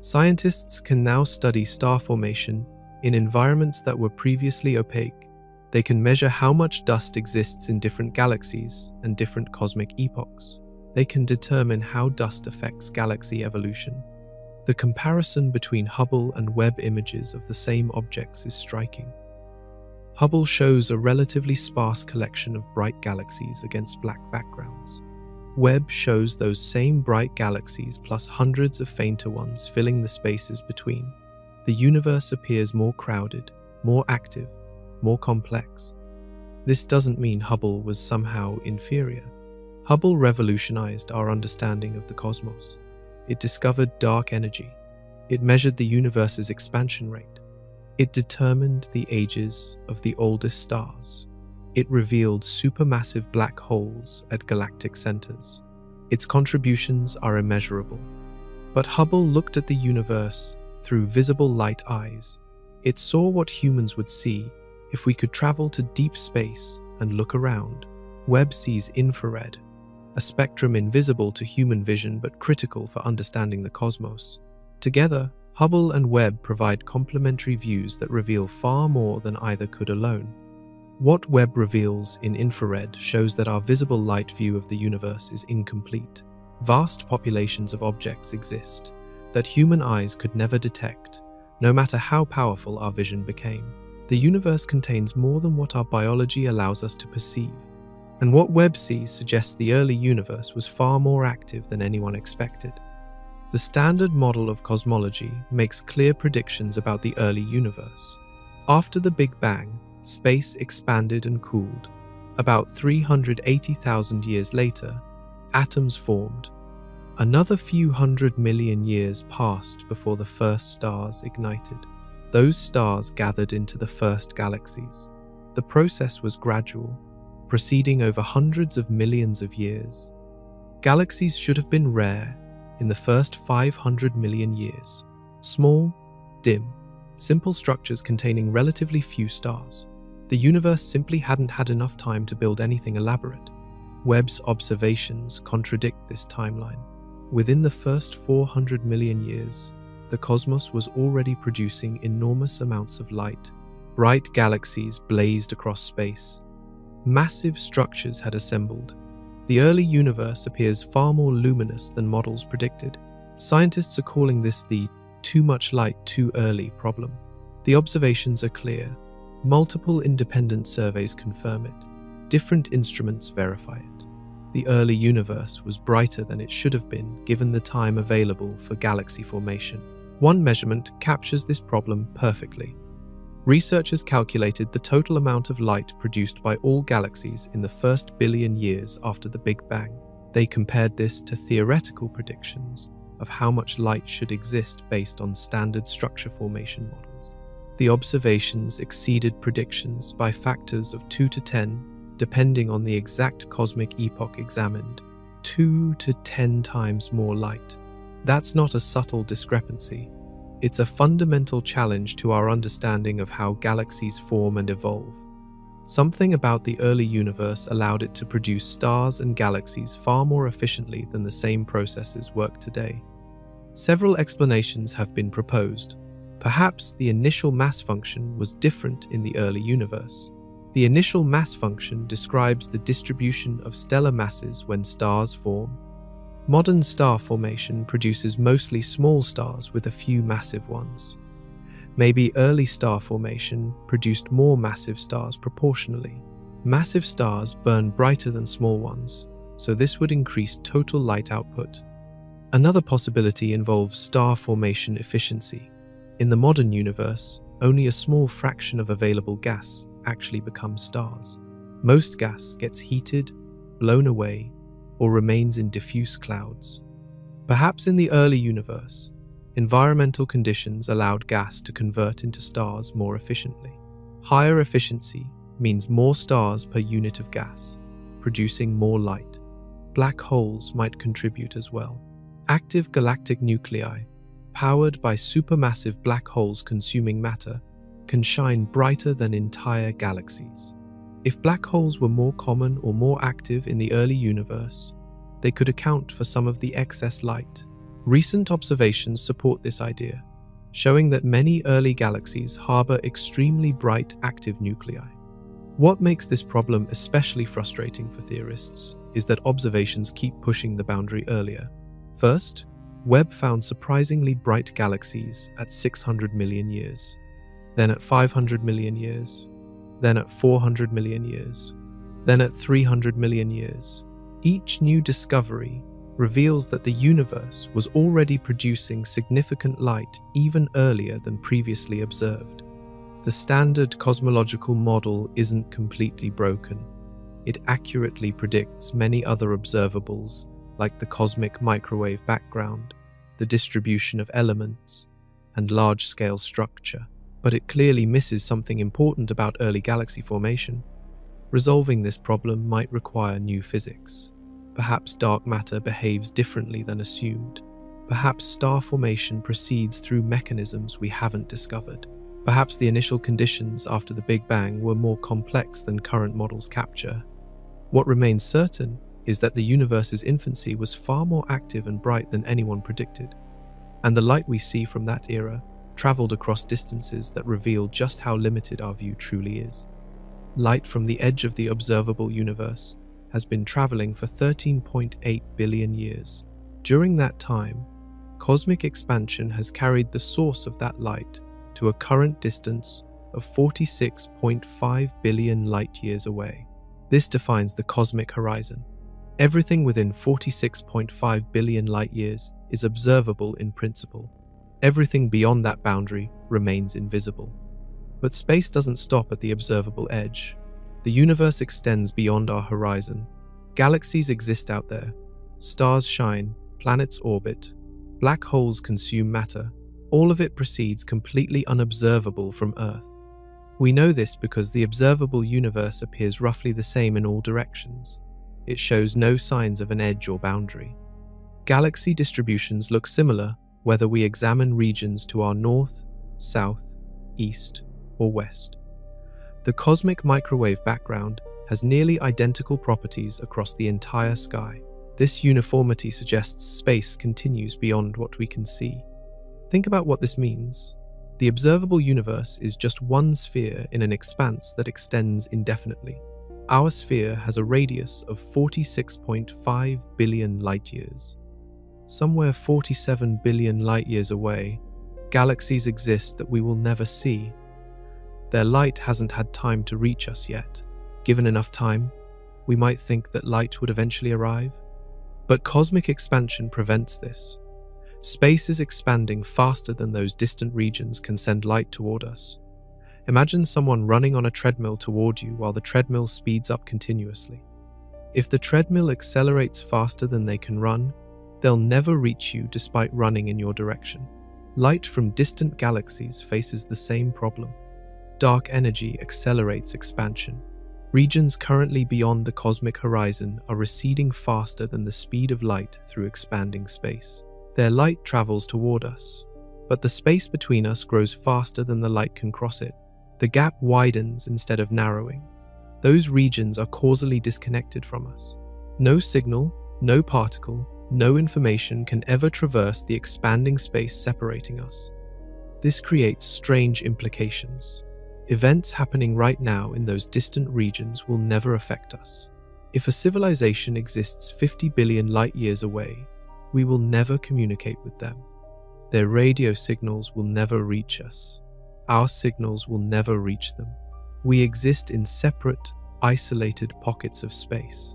[SPEAKER 1] Scientists can now study star formation in environments that were previously opaque. They can measure how much dust exists in different galaxies and different cosmic epochs. they can determine how dust affects galaxy evolution. The comparison between Hubble and Webb images of the same objects is striking. Hubble shows a relatively sparse collection of bright galaxies against black backgrounds. Webb shows those same bright galaxies plus hundreds of fainter ones filling the spaces between. The universe appears more crowded, more active, more complex. This doesn't mean Hubble was somehow inferior. Hubble revolutionized our understanding of the cosmos. It discovered dark energy. It measured the universe's expansion rate. It determined the ages of the oldest stars. It revealed supermassive black holes at galactic centers. Its contributions are immeasurable. But Hubble looked at the universe through visible light eyes. It saw what humans would see if we could travel to deep space and look around. Webb sees infrared, a spectrum invisible to human vision but critical for understanding the cosmos. Together, Hubble and Webb provide complementary views that reveal far more than either could alone. What Webb reveals in infrared shows that our visible light view of the universe is incomplete. Vast populations of objects exist that human eyes could never detect, no matter how powerful our vision became. The universe contains more than what our biology allows us to perceive. And what Webb sees suggests the early universe was far more active than anyone expected. The standard model of cosmology makes clear predictions about the early universe. After the Big Bang, space expanded and cooled. About 380,000 years later, atoms formed. Another few 100 million years passed before the first stars ignited. Those stars gathered into the first galaxies. The process was gradual, proceeding over hundreds of millions of years. Galaxies should have been rare in the first 500 million years. Small, dim, simple structures containing relatively few stars. The universe simply hadn't had enough time to build anything elaborate. Webb's observations contradict this timeline. Within the first 400 million years, the cosmos was already producing enormous amounts of light. Bright galaxies blazed across space. Massive structures had assembled. The early universe appears far more luminous than models predicted. Scientists are calling this the too much light too early problem. The observations are clear. Multiple independent surveys confirm it. Different instruments verify it. The early universe was brighter than it should have been given the time available for galaxy formation. One measurement captures this problem perfectly. Researchers calculated the total amount of light produced by all galaxies in the first billion years after the Big Bang. They compared this to theoretical predictions of how much light should exist based on standard structure formation models. The observations exceeded predictions by factors of 2 to 10, depending on the exact cosmic epoch examined. 2 to 10 times more light. That's not a subtle discrepancy. It's a fundamental challenge to our understanding of how galaxies form and evolve. Something about the early universe allowed it to produce stars and galaxies far more efficiently than the same processes work today. Several explanations have been proposed. Perhaps the initial mass function was different in the early universe. The initial mass function describes the distribution of stellar masses when stars form. Modern star formation produces mostly small stars with a few massive ones. Maybe early star formation produced more massive stars proportionally. Massive stars burn brighter than small ones, so this would increase total light output. Another possibility involves star formation efficiency. In the modern universe, only a small fraction of available gas actually becomes stars. Most gas gets heated, blown away, or remains in diffuse clouds. Perhaps in the early universe, environmental conditions allowed gas to convert into stars more efficiently. Higher efficiency means more stars per unit of gas, producing more light. Black holes might contribute as well. Active galactic nuclei, powered by supermassive black holes consuming matter, can shine brighter than entire galaxies. If black holes were more common or more active in the early universe, they could account for some of the excess light. Recent observations support this idea, showing that many early galaxies harbor extremely bright active nuclei. What makes this problem especially frustrating for theorists is that observations keep pushing the boundary earlier. First, Webb found surprisingly bright galaxies at 600 million years, then at 500 million years, then at 400 million years, then at 300 million years. Each new discovery reveals that the universe was already producing significant light even earlier than previously observed. The standard cosmological model isn't completely broken. It accurately predicts many other observables like the cosmic microwave background, the distribution of elements, and large-scale structure. But it clearly misses something important about early galaxy formation. Resolving this problem might require new physics. Perhaps dark matter behaves differently than assumed. Perhaps star formation proceeds through mechanisms we haven't discovered. Perhaps the initial conditions after the Big Bang were more complex than current models capture. What remains certain is that the universe's infancy was far more active and bright than anyone predicted, and the light we see from that era traveled across distances that reveal just how limited our view truly is. Light from the edge of the observable universe has been traveling for 13.8 billion years. During that time, cosmic expansion has carried the source of that light to a current distance of 46.5 billion light-years away. This defines the cosmic horizon. Everything within 46.5 billion light-years is observable in principle. Everything beyond that boundary remains invisible. But space doesn't stop at the observable edge. The universe extends beyond our horizon. Galaxies exist out there. Stars shine, planets orbit, black holes consume matter. All of it proceeds completely unobservable from Earth. We know this because the observable universe appears roughly the same in all directions. It shows no signs of an edge or boundary. Galaxy distributions look similar whether we examine regions to our north, south, east, or west. The cosmic microwave background has nearly identical properties across the entire sky. This uniformity suggests space continues beyond what we can see. Think about what this means. The observable universe is just one sphere in an expanse that extends indefinitely. Our sphere has a radius of 46.5 billion light-years. Somewhere 47 billion light-years away, galaxies exist that we will never see. Their light hasn't had time to reach us yet. Given enough time, we might think that light would eventually arrive. But cosmic expansion prevents this. Space is expanding faster than those distant regions can send light toward us. Imagine someone running on a treadmill toward you while the treadmill speeds up continuously. If the treadmill accelerates faster than they can run, they'll never reach you despite running in your direction. Light from distant galaxies faces the same problem. Dark energy accelerates expansion. Regions currently beyond the cosmic horizon are receding faster than the speed of light through expanding space. Their light travels toward us, but the space between us grows faster than the light can cross it. The gap widens instead of narrowing. Those regions are causally disconnected from us. No signal, no particle, no information can ever traverse the expanding space separating us. This creates strange implications. Events happening right now in those distant regions will never affect us. If a civilization exists 50 billion light-years away, we will never communicate with them. Their radio signals will never reach us. Our signals will never reach them. We exist in separate, isolated pockets of space.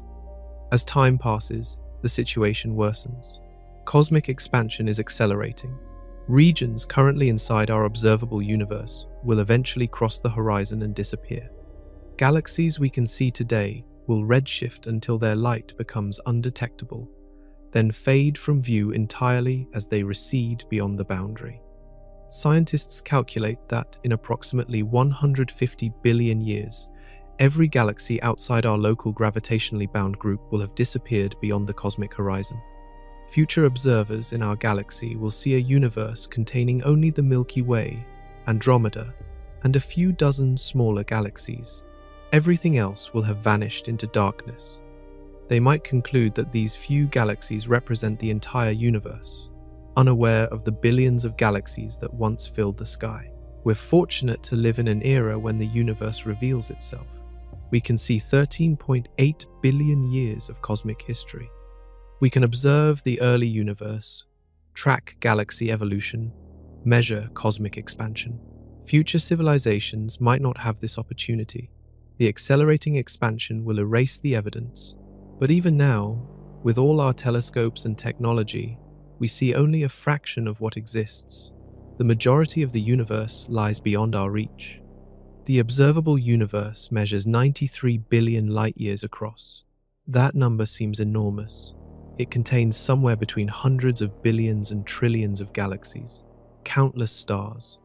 [SPEAKER 1] As time passes, the situation worsens. Cosmic expansion is accelerating. Regions currently inside our observable universe will eventually cross the horizon and disappear. Galaxies we can see today will redshift until their light becomes undetectable, then fade from view entirely as they recede beyond the boundary. Scientists calculate that in approximately 150 billion years, every galaxy outside our local gravitationally bound group will have disappeared beyond the cosmic horizon. Future observers in our galaxy will see a universe containing only the Milky Way, Andromeda, and a few dozen smaller galaxies. Everything else will have vanished into darkness. They might conclude that these few galaxies represent the entire universe, unaware of the billions of galaxies that once filled the sky. We're fortunate to live in an era when the universe reveals itself. we can see 13.8 billion years of cosmic history. We can observe the early universe, track galaxy evolution, measure cosmic expansion. Future civilizations might not have this opportunity. The accelerating expansion will erase the evidence. But even now, with all our telescopes and technology, we see only a fraction of what exists. The majority of the universe lies beyond our reach. The observable universe measures 93 billion light-years across. That number seems enormous. It contains somewhere between hundreds of billions and trillions of galaxies, countless stars,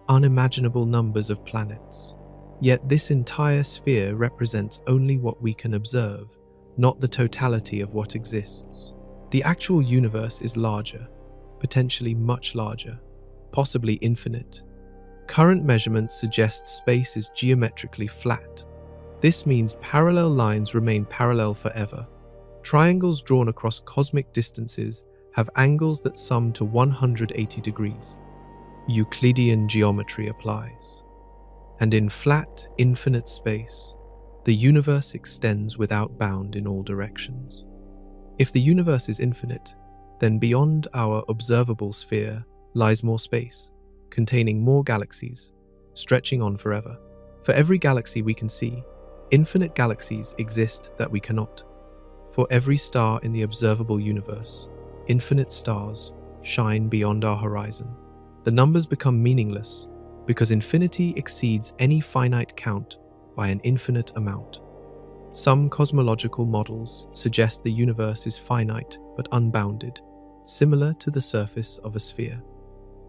[SPEAKER 1] unimaginable numbers of planets. Yet this entire sphere represents only what we can observe, not the totality of what exists. The actual universe is larger, potentially much larger, possibly infinite. Current measurements suggest space is geometrically flat. This means parallel lines remain parallel forever. Triangles drawn across cosmic distances have angles that sum to 180 degrees. Euclidean geometry applies. And in flat, infinite space, the universe extends without bound in all directions. If the universe is infinite, then beyond our observable sphere lies more space, containing more galaxies, stretching on forever. For every galaxy we can see, infinite galaxies exist that we cannot. For every star in the observable universe, infinite stars shine beyond our horizon. The numbers become meaningless because infinity exceeds any finite count by an infinite amount. Some cosmological models suggest the universe is finite but unbounded, similar to the surface of a sphere.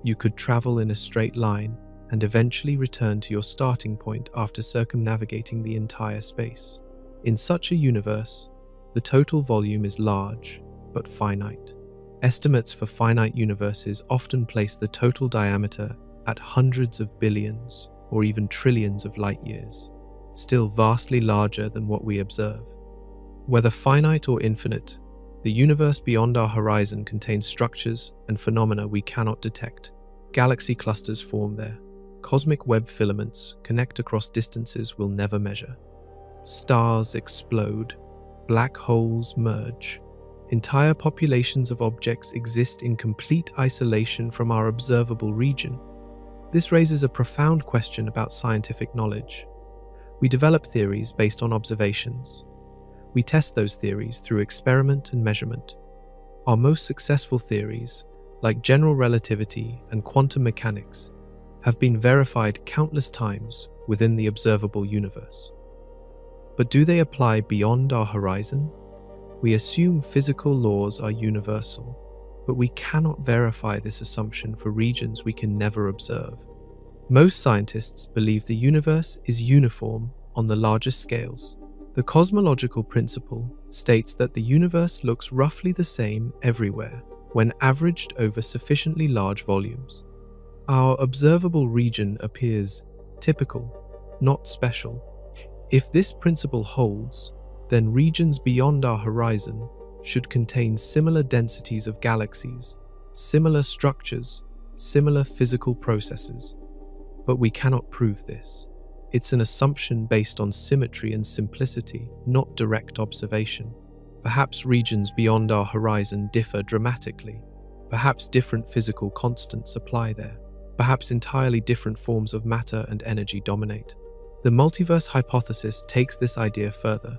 [SPEAKER 1] You could travel in a straight line and eventually return to your starting point after circumnavigating the entire space. In such a universe, the total volume is large but finite. Estimates for finite universes often place the total diameter at hundreds of billions or even trillions of light-years, still vastly larger than what we observe. Whether finite or infinite, the universe beyond our horizon contains structures and phenomena we cannot detect. Galaxy clusters form there. Cosmic web filaments connect across distances we'll never measure. Stars explode. Black holes merge. Entire populations of objects exist in complete isolation from our observable region. This raises a profound question about scientific knowledge. We develop theories based on observations. We test those theories through experiment and measurement. Our most successful theories, like general relativity and quantum mechanics, have been verified countless times within the observable universe. But do they apply beyond our horizon? We assume physical laws are universal, but we cannot verify this assumption for regions we can never observe. Most scientists believe the universe is uniform on the largest scales. The cosmological principle states that the universe looks roughly the same everywhere when averaged over sufficiently large volumes. Our observable region appears typical, not special. If this principle holds, then regions beyond our horizon should contain similar densities of galaxies, similar structures, similar physical processes. But we cannot prove this. It's an assumption based on symmetry and simplicity, not direct observation. Perhaps regions beyond our horizon differ dramatically. Perhaps different physical constants apply there. Perhaps entirely different forms of matter and energy dominate. The multiverse hypothesis takes this idea further.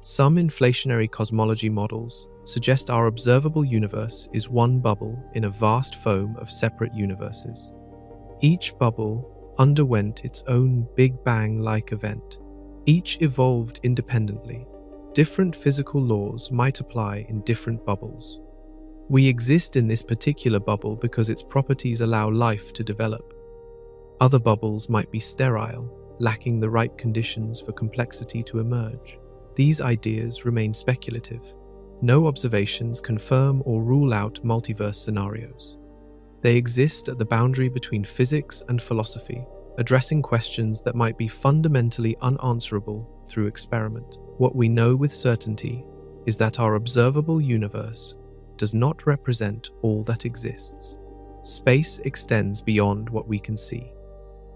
[SPEAKER 1] Some inflationary cosmology models suggest our observable universe is one bubble in a vast foam of separate universes. Each bubble underwent its own Big Bang-like event. Each evolved independently. Different physical laws might apply in different bubbles. We exist in this particular bubble because its properties allow life to develop. Other bubbles might be sterile, lacking the right conditions for complexity to emerge. These ideas remain speculative. No observations confirm or rule out multiverse scenarios. They exist at the boundary between physics and philosophy, addressing questions that might be fundamentally unanswerable through experiment. What we know with certainty is that our observable universe does not represent all that exists. Space extends beyond what we can see.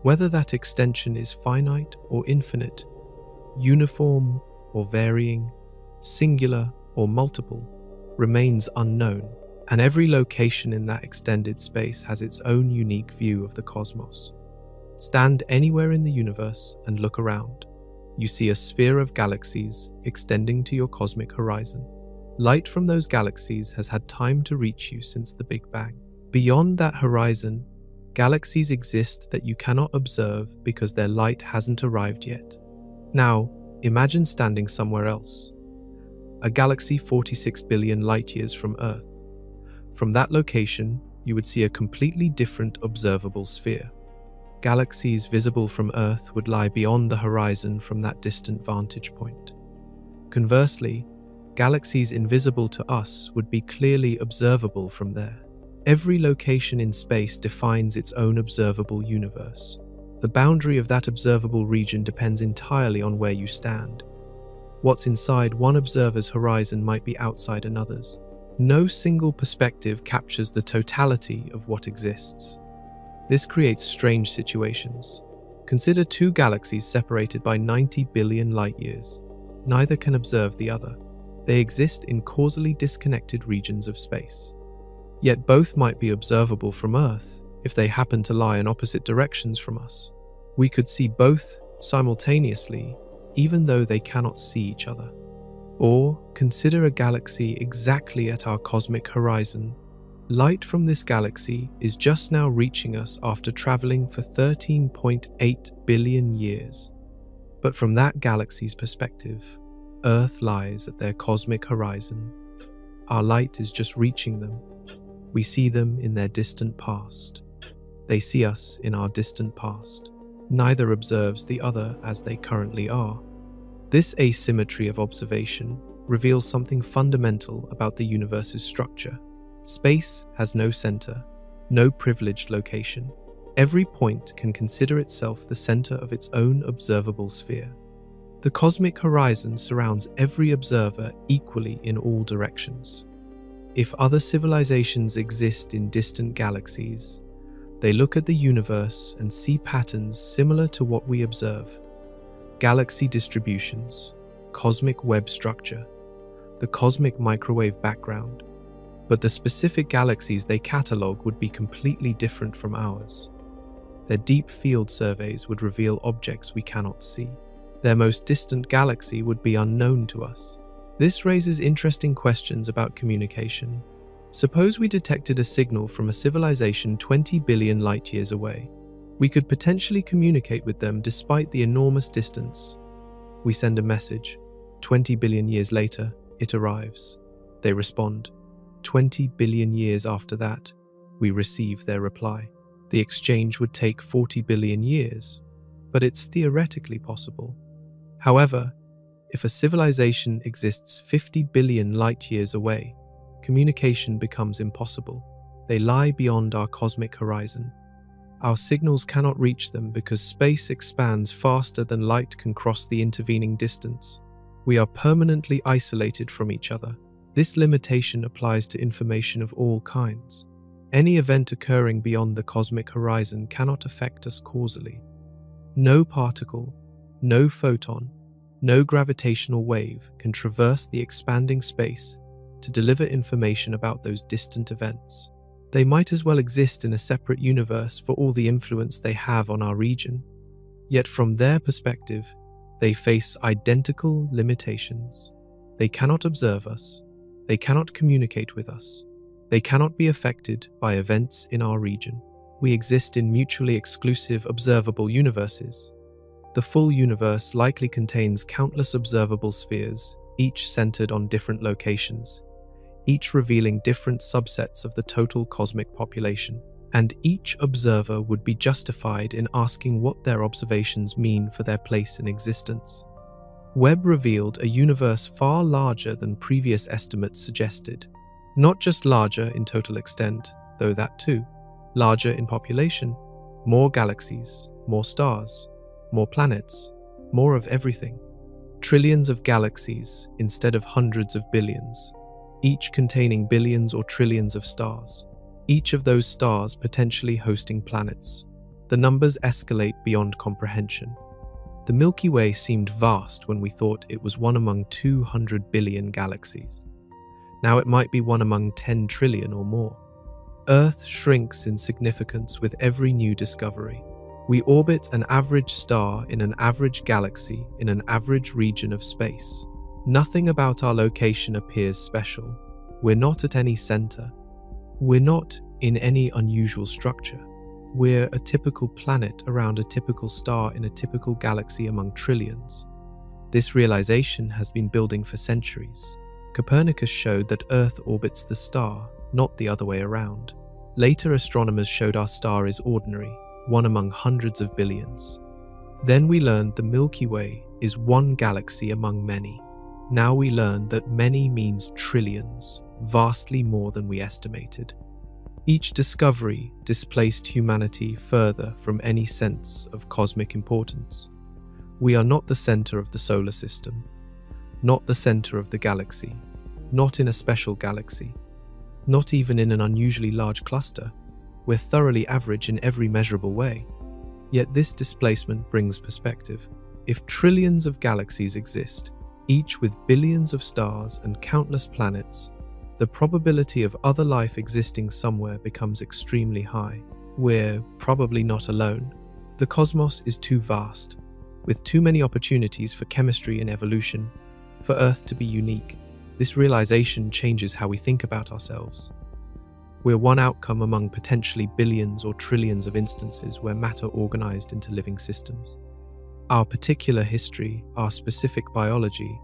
[SPEAKER 1] Whether that extension is finite or infinite uniform or varying, singular or multiple, remains unknown, and every location in that extended space has its own unique view of the cosmos. Stand anywhere in the universe and look around. You see a sphere of galaxies extending to your cosmic horizon. Light from those galaxies has had time to reach you since the Big Bang. Beyond that horizon, galaxies exist that you cannot observe because their light hasn't arrived yet. Now, imagine standing somewhere else. A galaxy 46 billion light-years from Earth. From that location, you would see a completely different observable sphere. Galaxies visible from Earth would lie beyond the horizon from that distant vantage point. Conversely, galaxies invisible to us would be clearly observable from there. Every location in space defines its own observable universe. The boundary of that observable region depends entirely on where you stand. What's inside one observer's horizon might be outside another's. No single perspective captures the totality of what exists. This creates strange situations. Consider two galaxies separated by 90 billion light-years. Neither can observe the other. They exist in causally disconnected regions of space. Yet both might be observable from Earth if they happen to lie in opposite directions from us. We could see both simultaneously, even though they cannot see each other. Or consider a galaxy exactly at our cosmic horizon. Light from this galaxy is just now reaching us after traveling for 13.8 billion years. But from that galaxy's perspective, Earth lies at their cosmic horizon. Our light is just reaching them. We see them in their distant past. They see us in our distant past. Neither observes the other as they currently are. This asymmetry of observation reveals something fundamental about the universe's structure. Space has no center, no privileged location. Every point can consider itself the center of its own observable sphere. The cosmic horizon surrounds every observer equally in all directions. If other civilizations exist in distant galaxies, they look at the universe and see patterns similar to what we observe. Galaxy distributions, cosmic web structure, the cosmic microwave background. But the specific galaxies they catalogue would be completely different from ours. Their deep field surveys would reveal objects we cannot see. Their most distant galaxy would be unknown to us. This raises interesting questions about communication. Suppose we detected a signal from a civilization 20 billion light-years away. We could potentially communicate with them despite the enormous distance. We send a message. 20 billion years later, it arrives. They respond. 20 billion years after that, we receive their reply. The exchange would take 40 billion years, but it's theoretically possible. However, if a civilization exists 50 billion light-years away, communication becomes impossible. They lie beyond our cosmic horizon. Our signals cannot reach them because space expands faster than light can cross the intervening distance. We are permanently isolated from each other. This limitation applies to information of all kinds. Any event occurring beyond the cosmic horizon cannot affect us causally. No particle, no photon, no gravitational wave can traverse the expanding space to deliver information about those distant events. They might as well exist in a separate universe for all the influence they have on our region. Yet from their perspective, they face identical limitations. They cannot observe us. They cannot communicate with us. They cannot be affected by events in our region. We exist in mutually exclusive observable universes. The full universe likely contains countless observable spheres, each centered on different locations, each revealing different subsets of the total cosmic population, and each observer would be justified in asking what their observations mean for their place in existence. Webb revealed a universe far larger than previous estimates suggested. Not just larger in total extent, though that too. Larger in population, more galaxies, more stars, more planets, more of everything. Trillions of galaxies instead of hundreds of billions, each containing billions or trillions of stars. Each of those stars potentially hosting planets. The numbers escalate beyond comprehension. The Milky Way seemed vast when we thought it was one among 200 billion galaxies. Now it might be one among 10 trillion or more. Earth shrinks in significance with every new discovery. We orbit an average star in an average galaxy in an average region of space. Nothing about our location appears special. We're not at any center. We're not in any unusual structure. We're a typical planet around a typical star in a typical galaxy among trillions. This realization has been building for centuries. Copernicus showed that Earth orbits the star, not the other way around. Later, astronomers showed our star is ordinary, one among hundreds of billions. Then we learned the Milky Way is one galaxy among many. Now we learn that many means trillions, vastly more than we estimated. Each discovery displaced humanity further from any sense of cosmic importance. We are not the center of the solar system, not the center of the galaxy, not in a special galaxy, not even in an unusually large cluster. We're thoroughly average in every measurable way. Yet this displacement brings perspective. If trillions of galaxies exist, each with billions of stars and countless planets, the probability of other life existing somewhere becomes extremely high. We're probably not alone. The cosmos is too vast, with too many opportunities for chemistry and evolution, for Earth to be unique. This realization changes how we think about ourselves. We're one outcome among potentially billions or trillions of instances where matter organized into living systems. Our particular history, our specific biology,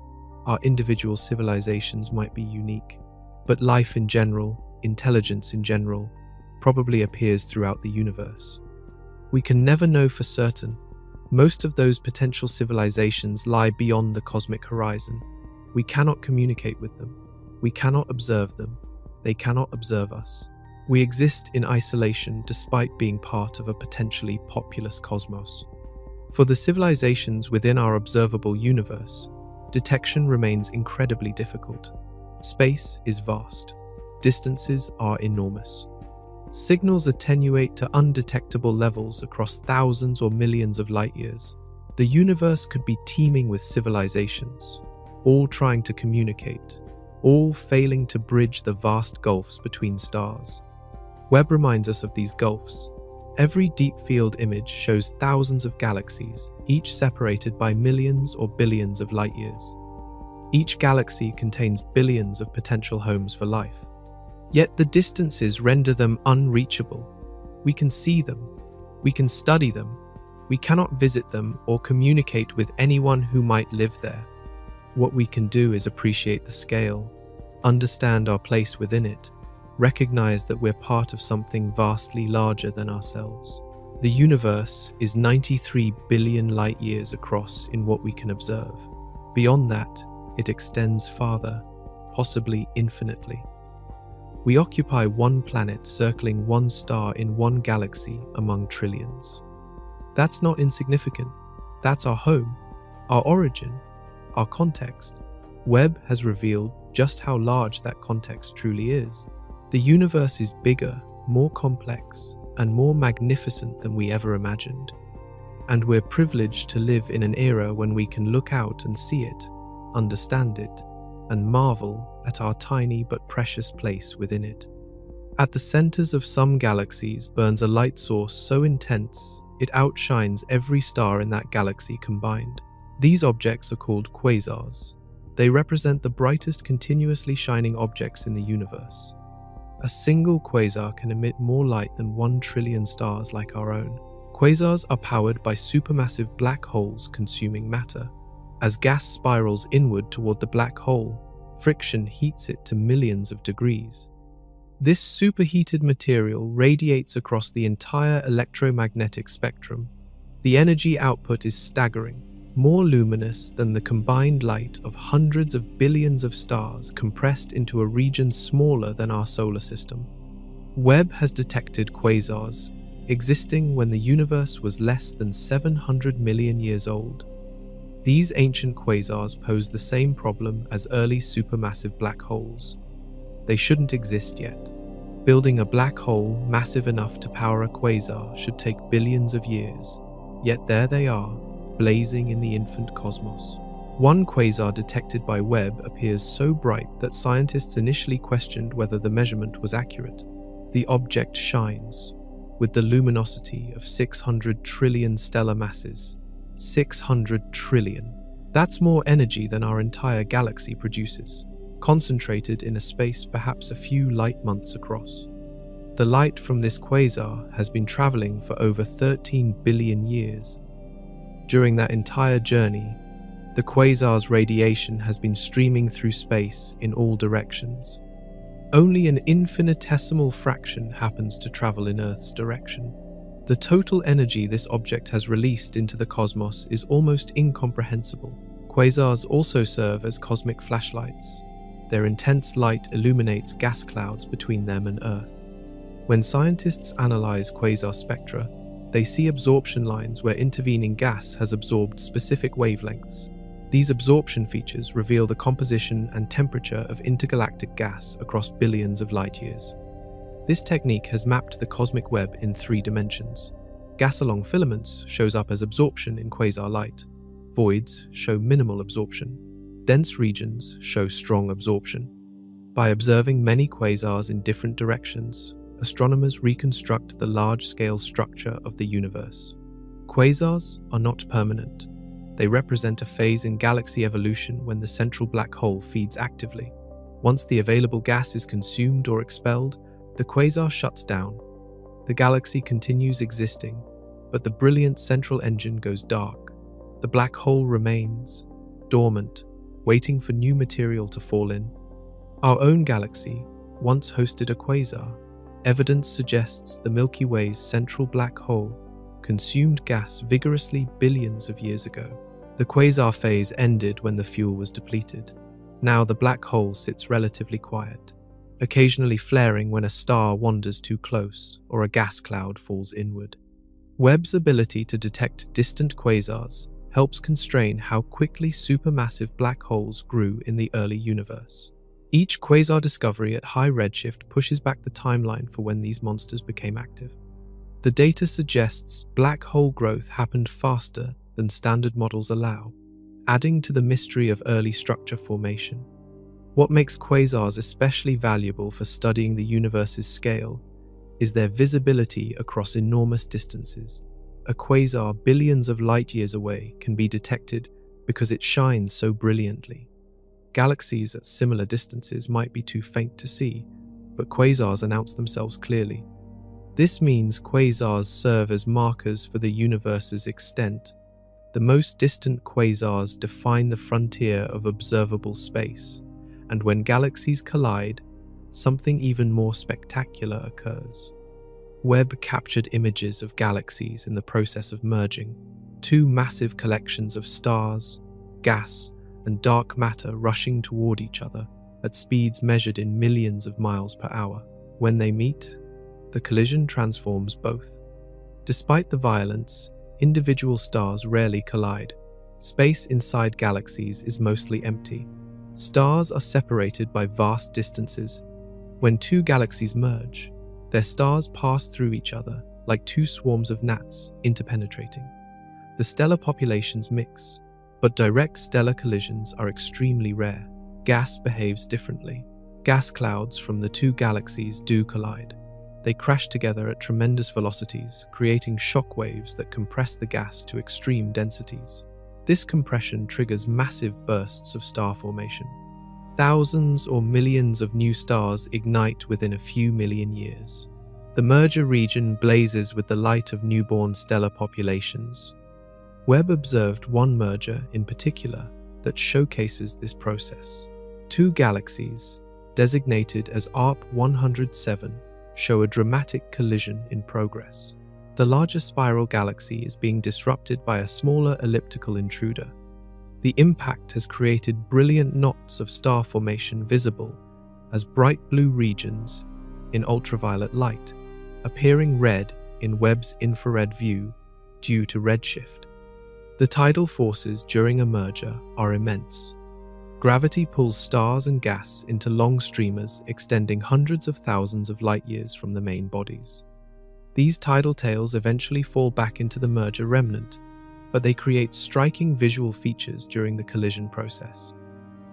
[SPEAKER 1] our individual civilizations might be unique, but life in general, intelligence in general, probably appears throughout the universe. We can never know for certain. Most of those potential civilizations lie beyond the cosmic horizon. We cannot communicate with them. We cannot observe them. They cannot observe us. We exist in isolation despite being part of a potentially populous cosmos. For the civilizations within our observable universe, detection remains incredibly difficult. Space is vast. Distances are enormous. Signals attenuate to undetectable levels across thousands or millions of light years. The universe could be teeming with civilizations, all trying to communicate, all failing to bridge the vast gulfs between stars. Webb reminds us of these gulfs. Every deep field image shows thousands of galaxies, each separated by millions or billions of light years. Each galaxy contains billions of potential homes for life. Yet the distances render them unreachable. We can see them, we can study them, we cannot visit them or communicate with anyone who might live there. What we can do is appreciate the scale, understand our place within it, recognize that we're part of something vastly larger than ourselves. The universe is 93 billion light years across in what we can observe. Beyond that, it extends farther, possibly infinitely. We occupy one planet circling one star in one galaxy among trillions. That's not insignificant. That's our home, our origin, our context. Webb has revealed just how large that context truly is. The universe is bigger, more complex, and more magnificent than we ever imagined. And we're privileged to live in an era when we can look out and see it, understand it, and marvel at our tiny but precious place within it. At the centers of some galaxies burns a light source so intense it outshines every star in that galaxy combined. These objects are called quasars. They represent the brightest continuously shining objects in the universe. A single quasar can emit more light than 1 trillion stars like our own. Quasars are powered by supermassive black holes consuming matter. As gas spirals inward toward the black hole, friction heats it to millions of degrees. This superheated material radiates across the entire electromagnetic spectrum. The energy output is staggering, more luminous than the combined light of hundreds of billions of stars compressed into a region smaller than our solar system. Webb has detected quasars, existing when the universe was less than 700 million years old. These ancient quasars pose the same problem as early supermassive black holes. They shouldn't exist yet. Building a black hole massive enough to power a quasar should take billions of years. Yet there they are, blazing in the infant cosmos. One quasar detected by Webb appears so bright that scientists initially questioned whether the measurement was accurate. The object shines with the luminosity of 600 trillion stellar masses. 600 trillion. That's more energy than our entire galaxy produces, concentrated in a space perhaps a few light months across. The light from this quasar has been traveling for over 13 billion years. During that entire journey, the quasar's radiation has been streaming through space in all directions. Only an infinitesimal fraction happens to travel in Earth's direction. The total energy this object has released into the cosmos is almost incomprehensible. Quasars also serve as cosmic flashlights. Their intense light illuminates gas clouds between them and Earth. When scientists analyze quasar spectra, they see absorption lines where intervening gas has absorbed specific wavelengths. These absorption features reveal the composition and temperature of intergalactic gas across billions of light years. This technique has mapped the cosmic web in 3 dimensions. Gas along filaments shows up as absorption in quasar light. Voids show minimal absorption. Dense regions show strong absorption. By observing many quasars in different directions, astronomers reconstruct the large-scale structure of the universe. Quasars are not permanent. They represent a phase in galaxy evolution when the central black hole feeds actively. Once the available gas is consumed or expelled, the quasar shuts down. The galaxy continues existing, but the brilliant central engine goes dark. The black hole remains dormant, waiting for new material to fall in. Our own galaxy once hosted a quasar. Evidence suggests the Milky Way's central black hole consumed gas vigorously billions of years ago. The quasar phase ended when the fuel was depleted. Now the black hole sits relatively quiet, occasionally flaring when a star wanders too close or a gas cloud falls inward. Webb's ability to detect distant quasars helps constrain how quickly supermassive black holes grew in the early universe. Each quasar discovery at high redshift pushes back the timeline for when these monsters became active. The data suggests black hole growth happened faster than standard models allow, adding to the mystery of early structure formation. What makes quasars especially valuable for studying the universe's scale is their visibility across enormous distances. A quasar billions of light years away can be detected because it shines so brilliantly. Galaxies at similar distances might be too faint to see, but quasars announce themselves clearly. This means quasars serve as markers for the universe's extent. The most distant quasars define the frontier of observable space, and when galaxies collide, something even more spectacular occurs. Webb captured images of galaxies in the process of merging, 2 massive collections of stars, gas, and dark matter rushing toward each other at speeds measured in millions of miles per hour. When they meet, the collision transforms both. Despite the violence, individual stars rarely collide. Space inside galaxies is mostly empty. Stars are separated by vast distances. When 2 galaxies merge, their stars pass through each other like 2 swarms of gnats interpenetrating. The stellar populations mix, but direct stellar collisions are extremely rare. Gas behaves differently. Gas clouds from the 2 galaxies do collide. They crash together at tremendous velocities, creating shock waves that compress the gas to extreme densities. This compression triggers massive bursts of star formation. Thousands or millions of new stars ignite within a few million years. The merger region blazes with the light of newborn stellar populations. Webb observed one merger in particular that showcases this process. 2 galaxies, designated as ARP 107, show a dramatic collision in progress. The larger spiral galaxy is being disrupted by a smaller elliptical intruder. The impact has created brilliant knots of star formation visible as bright blue regions in ultraviolet light, appearing red in Webb's infrared view due to redshift. The tidal forces during a merger are immense. Gravity pulls stars and gas into long streamers extending hundreds of thousands of light years from the main bodies. These tidal tails eventually fall back into the merger remnant, but they create striking visual features during the collision process.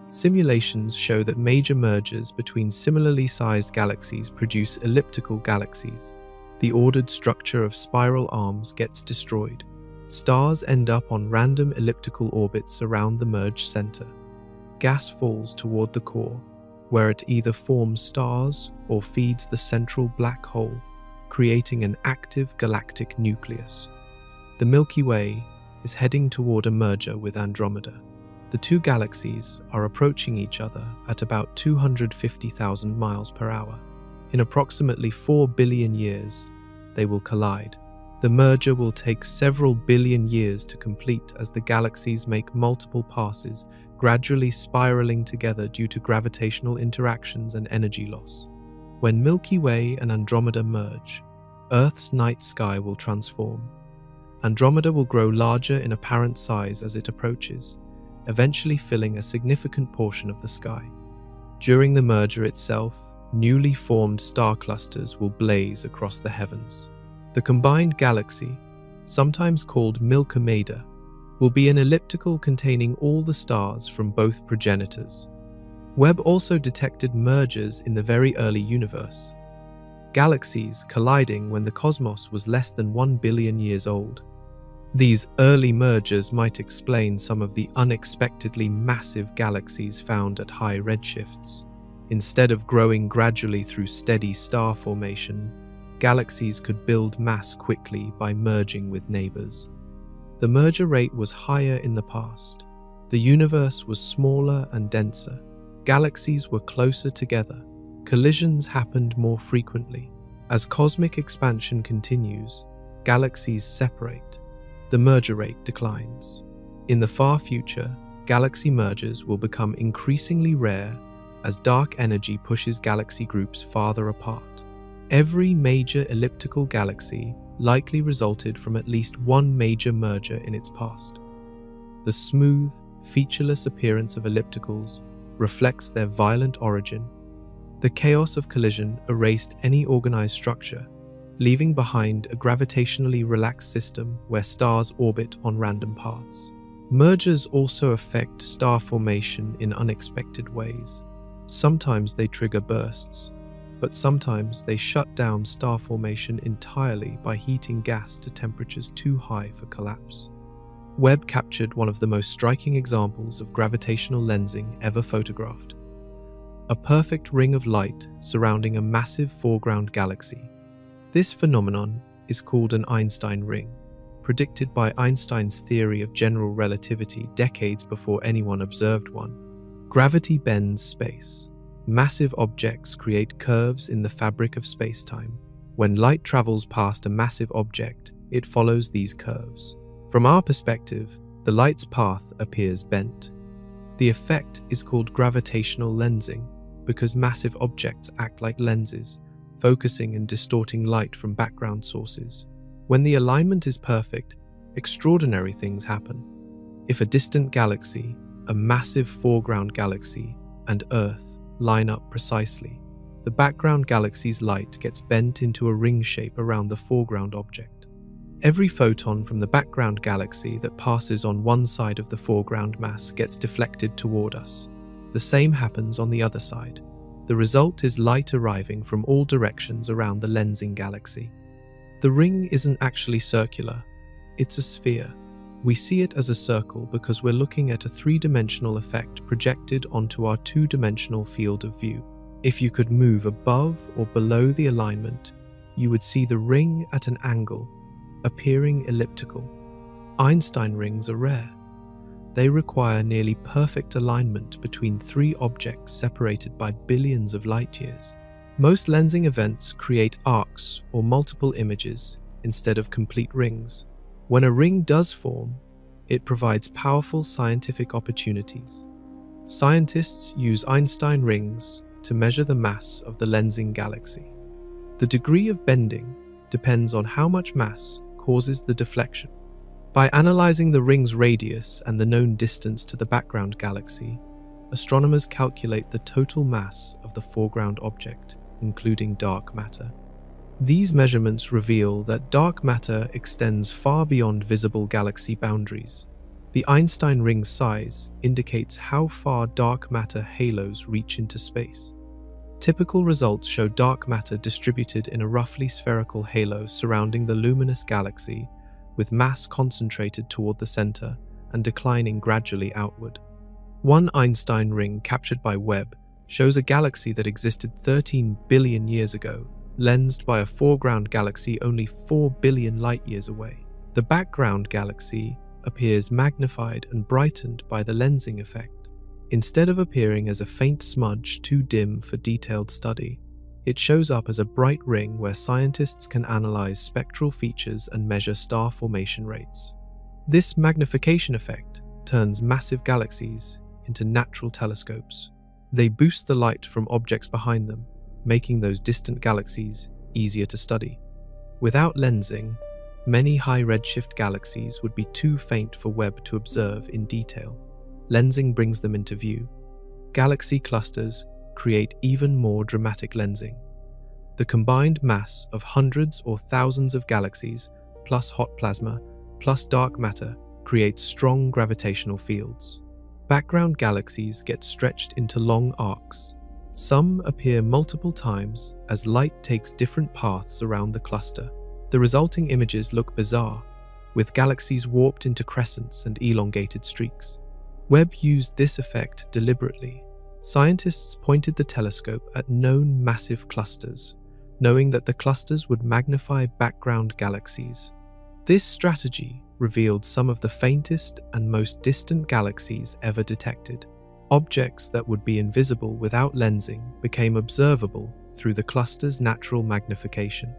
[SPEAKER 1] Simulations show that major mergers between similarly sized galaxies produce elliptical galaxies. The ordered structure of spiral arms gets destroyed. Stars end up on random elliptical orbits around the merged center. Gas falls toward the core, where it either forms stars or feeds the central black hole, creating an active galactic nucleus. The Milky Way is heading toward a merger with Andromeda. The two galaxies are approaching each other at about 250,000 miles per hour. In approximately 4 billion years, they will collide. The merger will take several billion years to complete as the galaxies make multiple passes, gradually spiraling together due to gravitational interactions and energy loss. When Milky Way and Andromeda merge, Earth's night sky will transform. Andromeda will grow larger in apparent size as it approaches, eventually filling a significant portion of the sky. During the merger itself, newly formed star clusters will blaze across the heavens. The combined galaxy, sometimes called Milkomeda, will be an elliptical containing all the stars from both progenitors. Webb also detected mergers in the very early universe, galaxies colliding when the cosmos was less than 1 billion years old. These early mergers might explain some of the unexpectedly massive galaxies found at high redshifts. Instead of growing gradually through steady star formation, galaxies could build mass quickly by merging with neighbors. The merger rate was higher in the past. The universe was smaller and denser. Galaxies were closer together. Collisions happened more frequently. As cosmic expansion continues, galaxies separate. The merger rate declines. In the far future, galaxy mergers will become increasingly rare as dark energy pushes galaxy groups farther apart. Every major elliptical galaxy likely resulted from at least one major merger in its past. The smooth, featureless appearance of ellipticals reflects their violent origin. The chaos of collision erased any organized structure, leaving behind a gravitationally relaxed system where stars orbit on random paths. Mergers also affect star formation in unexpected ways. Sometimes they trigger bursts, but sometimes they shut down star formation entirely by heating gas to temperatures too high for collapse. Webb captured one of the most striking examples of gravitational lensing ever photographed. A perfect ring of light surrounding a massive foreground galaxy. This phenomenon is called an Einstein ring, predicted by Einstein's theory of general relativity decades before anyone observed one. Gravity bends space. Massive objects create curves in the fabric of space-time. When light travels past a massive object, it follows these curves. From our perspective, the light's path appears bent. The effect is called gravitational lensing because massive objects act like lenses, focusing and distorting light from background sources. When the alignment is perfect, extraordinary things happen. If a distant galaxy, a massive foreground galaxy, and Earth line up precisely, the background galaxy's light gets bent into a ring shape around the foreground object. Every photon from the background galaxy that passes on one side of the foreground mass gets deflected toward us. The same happens on the other side. The result is light arriving from all directions around the lensing galaxy. The ring isn't actually circular, it's a sphere. We see it as a circle because we're looking at a three-dimensional effect projected onto our two-dimensional field of view. If you could move above or below the alignment, you would see the ring at an angle, appearing elliptical. Einstein rings are rare. They require nearly perfect alignment between three objects separated by billions of light years. Most lensing events create arcs or multiple images instead of complete rings. When a ring does form, it provides powerful scientific opportunities. Scientists use Einstein rings to measure the mass of the lensing galaxy. The degree of bending depends on how much mass causes the deflection. By analyzing the ring's radius and the known distance to the background galaxy, astronomers calculate the total mass of the foreground object, including dark matter. These measurements reveal that dark matter extends far beyond visible galaxy boundaries. The Einstein ring's size indicates how far dark matter halos reach into space. Typical results show dark matter distributed in a roughly spherical halo surrounding the luminous galaxy, with mass concentrated toward the center and declining gradually outward. One Einstein ring captured by Webb shows a galaxy that existed 13 billion years ago, lensed by a foreground galaxy only 4 billion light-years away. The background galaxy appears magnified and brightened by the lensing effect. Instead of appearing as a faint smudge too dim for detailed study, it shows up as a bright ring where scientists can analyze spectral features and measure star formation rates. This magnification effect turns massive galaxies into natural telescopes. They boost the light from objects behind them, making those distant galaxies easier to study. Without lensing, many high redshift galaxies would be too faint for Webb to observe in detail. Lensing brings them into view. Galaxy clusters create even more dramatic lensing. The combined mass of hundreds or thousands of galaxies, plus hot plasma, plus dark matter, creates strong gravitational fields. Background galaxies get stretched into long arcs. Some appear multiple times as light takes different paths around the cluster. The resulting images look bizarre, with galaxies warped into crescents and elongated streaks. Webb used this effect deliberately. Scientists pointed the telescope at known massive clusters, knowing that the clusters would magnify background galaxies. This strategy revealed some of the faintest and most distant galaxies ever detected. Objects that would be invisible without lensing became observable through the cluster's natural magnification.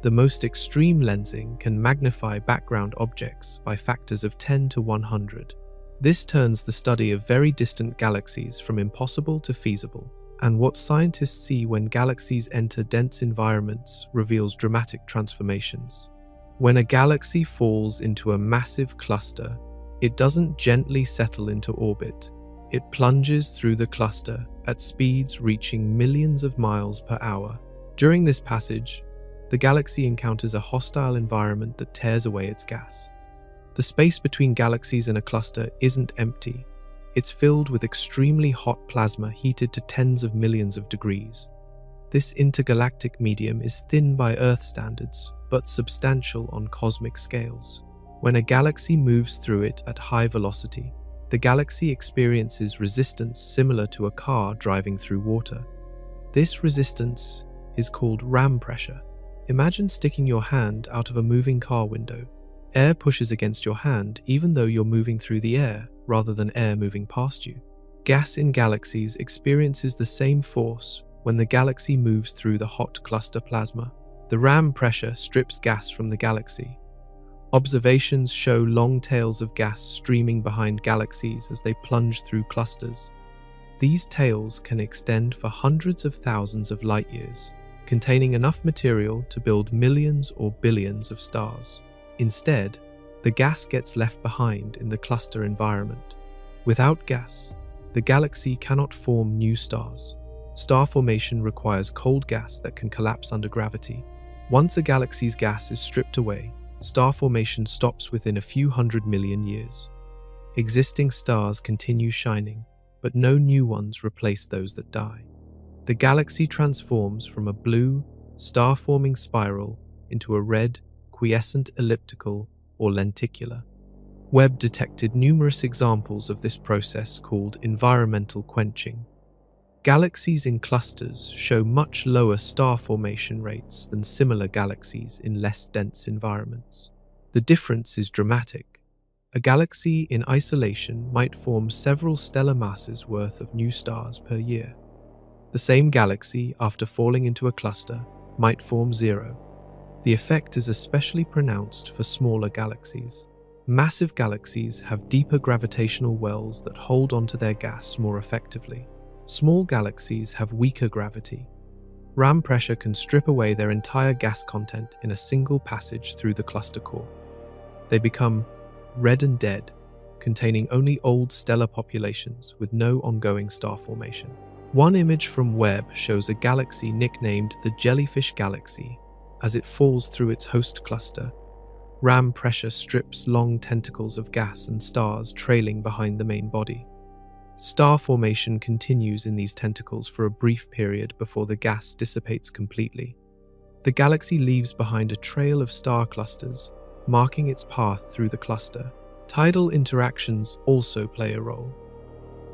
[SPEAKER 1] The most extreme lensing can magnify background objects by factors of 10 to 100. This turns the study of very distant galaxies from impossible to feasible, and what scientists see when galaxies enter dense environments reveals dramatic transformations. When a galaxy falls into a massive cluster, it doesn't gently settle into orbit. It plunges through the cluster at speeds reaching millions of miles per hour. During this passage, the galaxy encounters a hostile environment that tears away its gas. The space between galaxies in a cluster isn't empty. It's filled with extremely hot plasma heated to tens of millions of degrees. This intergalactic medium is thin by Earth standards, but substantial on cosmic scales. When a galaxy moves through it at high velocity, the galaxy experiences resistance similar to a car driving through water. This resistance is called ram pressure. Imagine sticking your hand out of a moving car window. Air pushes against your hand even though you're moving through the air rather than air moving past you. Gas in galaxies experiences the same force when the galaxy moves through the hot cluster plasma. The ram pressure strips gas from the galaxy. Observations show long tails of gas streaming behind galaxies as they plunge through clusters. These tails can extend for hundreds of thousands of light years, containing enough material to build millions or billions of stars. Instead, the gas gets left behind in the cluster environment. Without gas, the galaxy cannot form new stars. Star formation requires cold gas that can collapse under gravity. Once a galaxy's gas is stripped away, star formation stops within a few 100 million years. Existing stars continue shining, but no new ones replace those that die. The galaxy transforms from a blue, star-forming spiral into a red, quiescent elliptical or lenticular. Webb detected numerous examples of this process called environmental quenching. Galaxies in clusters show much lower star formation rates than similar galaxies in less dense environments. The difference is dramatic. A galaxy in isolation might form several stellar masses worth of new stars per year. The same galaxy, after falling into a cluster, might form zero. The effect is especially pronounced for smaller galaxies. Massive galaxies have deeper gravitational wells that hold onto their gas more effectively. Small galaxies have weaker gravity. Ram pressure can strip away their entire gas content in a single passage through the cluster core. They become red and dead, containing only old stellar populations with no ongoing star formation. One image from Webb shows a galaxy nicknamed the Jellyfish Galaxy. As it falls through its host cluster, ram pressure strips long tentacles of gas and stars trailing behind the main body. Star formation continues in these tentacles for a brief period before the gas dissipates completely. The galaxy leaves behind a trail of star clusters, marking its path through the cluster. Tidal interactions also play a role.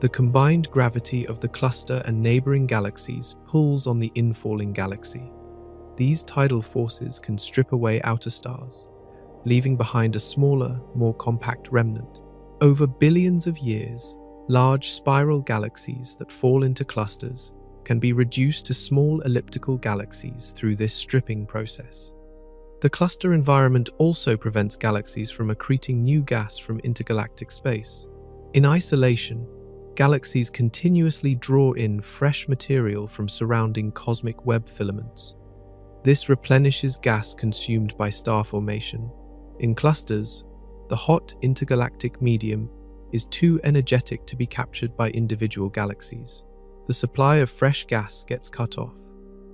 [SPEAKER 1] The combined gravity of the cluster and neighboring galaxies pulls on the infalling galaxy. These tidal forces can strip away outer stars, leaving behind a smaller, more compact remnant. Over billions of years, large spiral galaxies that fall into clusters can be reduced to small elliptical galaxies through this stripping process. The cluster environment also prevents galaxies from accreting new gas from intergalactic space. In isolation, galaxies continuously draw in fresh material from surrounding cosmic web filaments. This replenishes gas consumed by star formation. In clusters, the hot intergalactic medium is too energetic to be captured by individual galaxies. The supply of fresh gas gets cut off.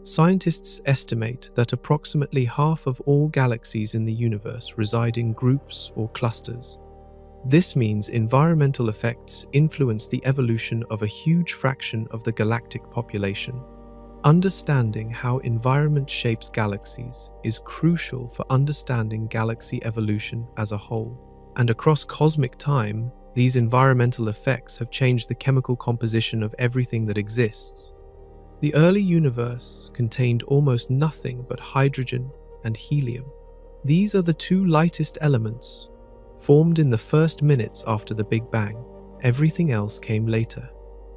[SPEAKER 1] Scientists estimate that approximately half of all galaxies in the universe reside in groups or clusters. This means environmental effects influence the evolution of a huge fraction of the galactic population. Understanding how environment shapes galaxies is crucial for understanding galaxy evolution as a whole. And across cosmic time, these environmental effects have changed the chemical composition of everything that exists. The early universe contained almost nothing but hydrogen and helium. These are the two lightest elements, formed in the first minutes after the Big Bang. Everything else came later,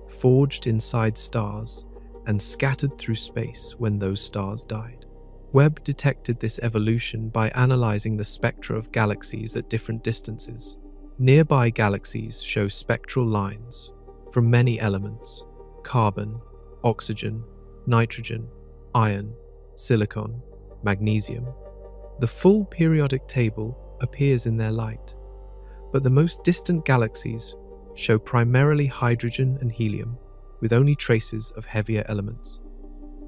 [SPEAKER 1] forged inside stars and scattered through space when those stars died. Webb detected this evolution by analyzing the spectra of galaxies at different distances. Nearby galaxies show spectral lines from many elements: carbon, oxygen, nitrogen, iron, silicon, magnesium. The full periodic table appears in their light, but the most distant galaxies show primarily hydrogen and helium, with only traces of heavier elements.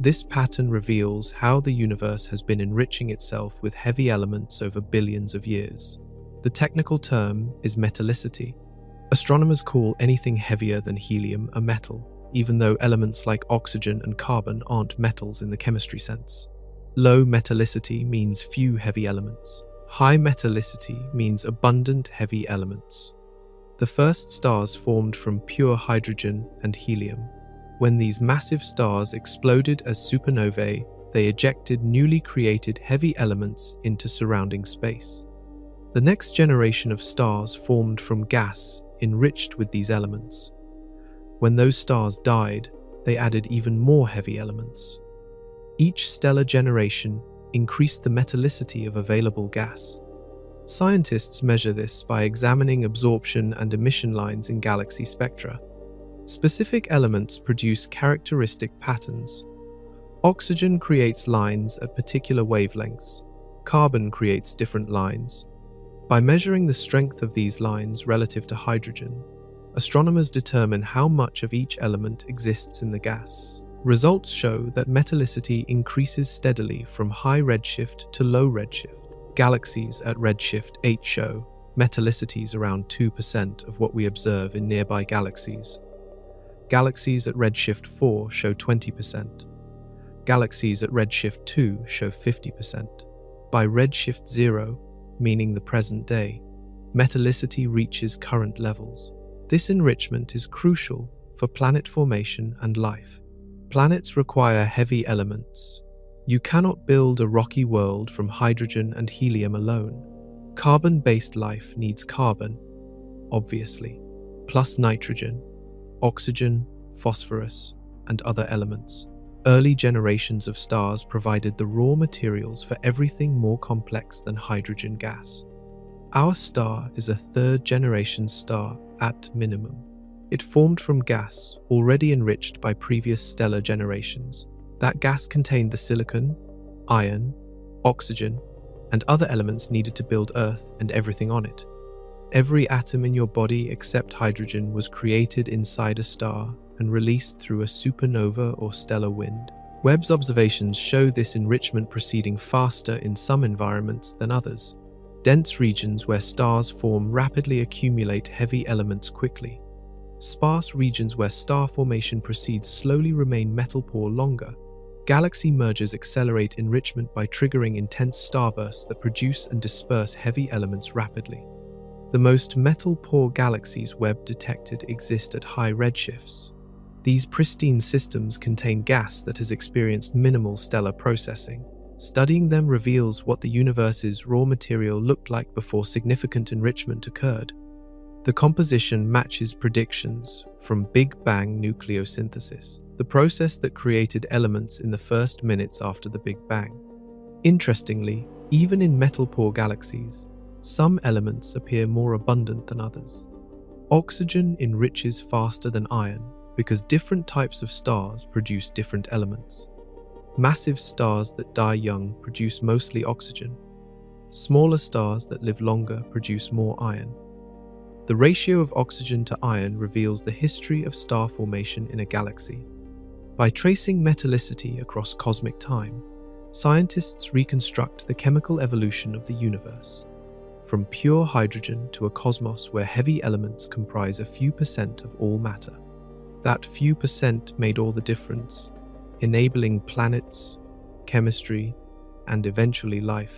[SPEAKER 1] This pattern reveals how the universe has been enriching itself with heavy elements over billions of years. The technical term is metallicity. Astronomers call anything heavier than helium a metal, even though elements like oxygen and carbon aren't metals in the chemistry sense. Low metallicity means few heavy elements. High metallicity means abundant heavy elements. The first stars formed from pure hydrogen and helium. When these massive stars exploded as supernovae, they ejected newly created heavy elements into surrounding space. The next generation of stars formed from gas enriched with these elements. When those stars died, they added even more heavy elements. Each stellar generation increased the metallicity of available gas. Scientists measure this by examining absorption and emission lines in galaxy spectra. Specific elements produce characteristic patterns. Oxygen creates lines at particular wavelengths. Carbon creates different lines. By measuring the strength of these lines relative to hydrogen, astronomers determine how much of each element exists in the gas. Results show that metallicity increases steadily from high redshift to low redshift. Galaxies at redshift 8 show metallicities around 2% of what we observe in nearby galaxies. Galaxies at redshift 4 show 20%. Galaxies at redshift 2 show 50%. By redshift 0, meaning the present day, metallicity reaches current levels. This enrichment is crucial for planet formation and life. Planets require heavy elements. You cannot build a rocky world from hydrogen and helium alone. Carbon-based life needs carbon, obviously, plus nitrogen, oxygen, phosphorus, and other elements. Early generations of stars provided the raw materials for everything more complex than hydrogen gas. Our star is a third-generation star at minimum. It formed from gas already enriched by previous stellar generations. That gas contained the silicon, iron, oxygen, and other elements needed to build Earth and everything on it. Every atom in your body except hydrogen was created inside a star and released through a supernova or stellar wind. Webb's observations show this enrichment proceeding faster in some environments than others. Dense regions where stars form rapidly accumulate heavy elements quickly. Sparse regions where star formation proceeds slowly remain metal poor longer. Galaxy mergers accelerate enrichment by triggering intense starbursts that produce and disperse heavy elements rapidly. The most metal-poor galaxies Webb detected exist at high redshifts. These pristine systems contain gas that has experienced minimal stellar processing. Studying them reveals what the universe's raw material looked like before significant enrichment occurred. The composition matches predictions from Big Bang nucleosynthesis, the process that created elements in the first minutes after the Big Bang. Interestingly, even in metal-poor galaxies, some elements appear more abundant than others. Oxygen enriches faster than iron because different types of stars produce different elements. Massive stars that die young produce mostly oxygen. Smaller stars that live longer produce more iron. The ratio of oxygen to iron reveals the history of star formation in a galaxy. By tracing metallicity across cosmic time, scientists reconstruct the chemical evolution of the universe, from pure hydrogen to a cosmos where heavy elements comprise a few percent of all matter. That few percent made all the difference, enabling planets, chemistry, and eventually life.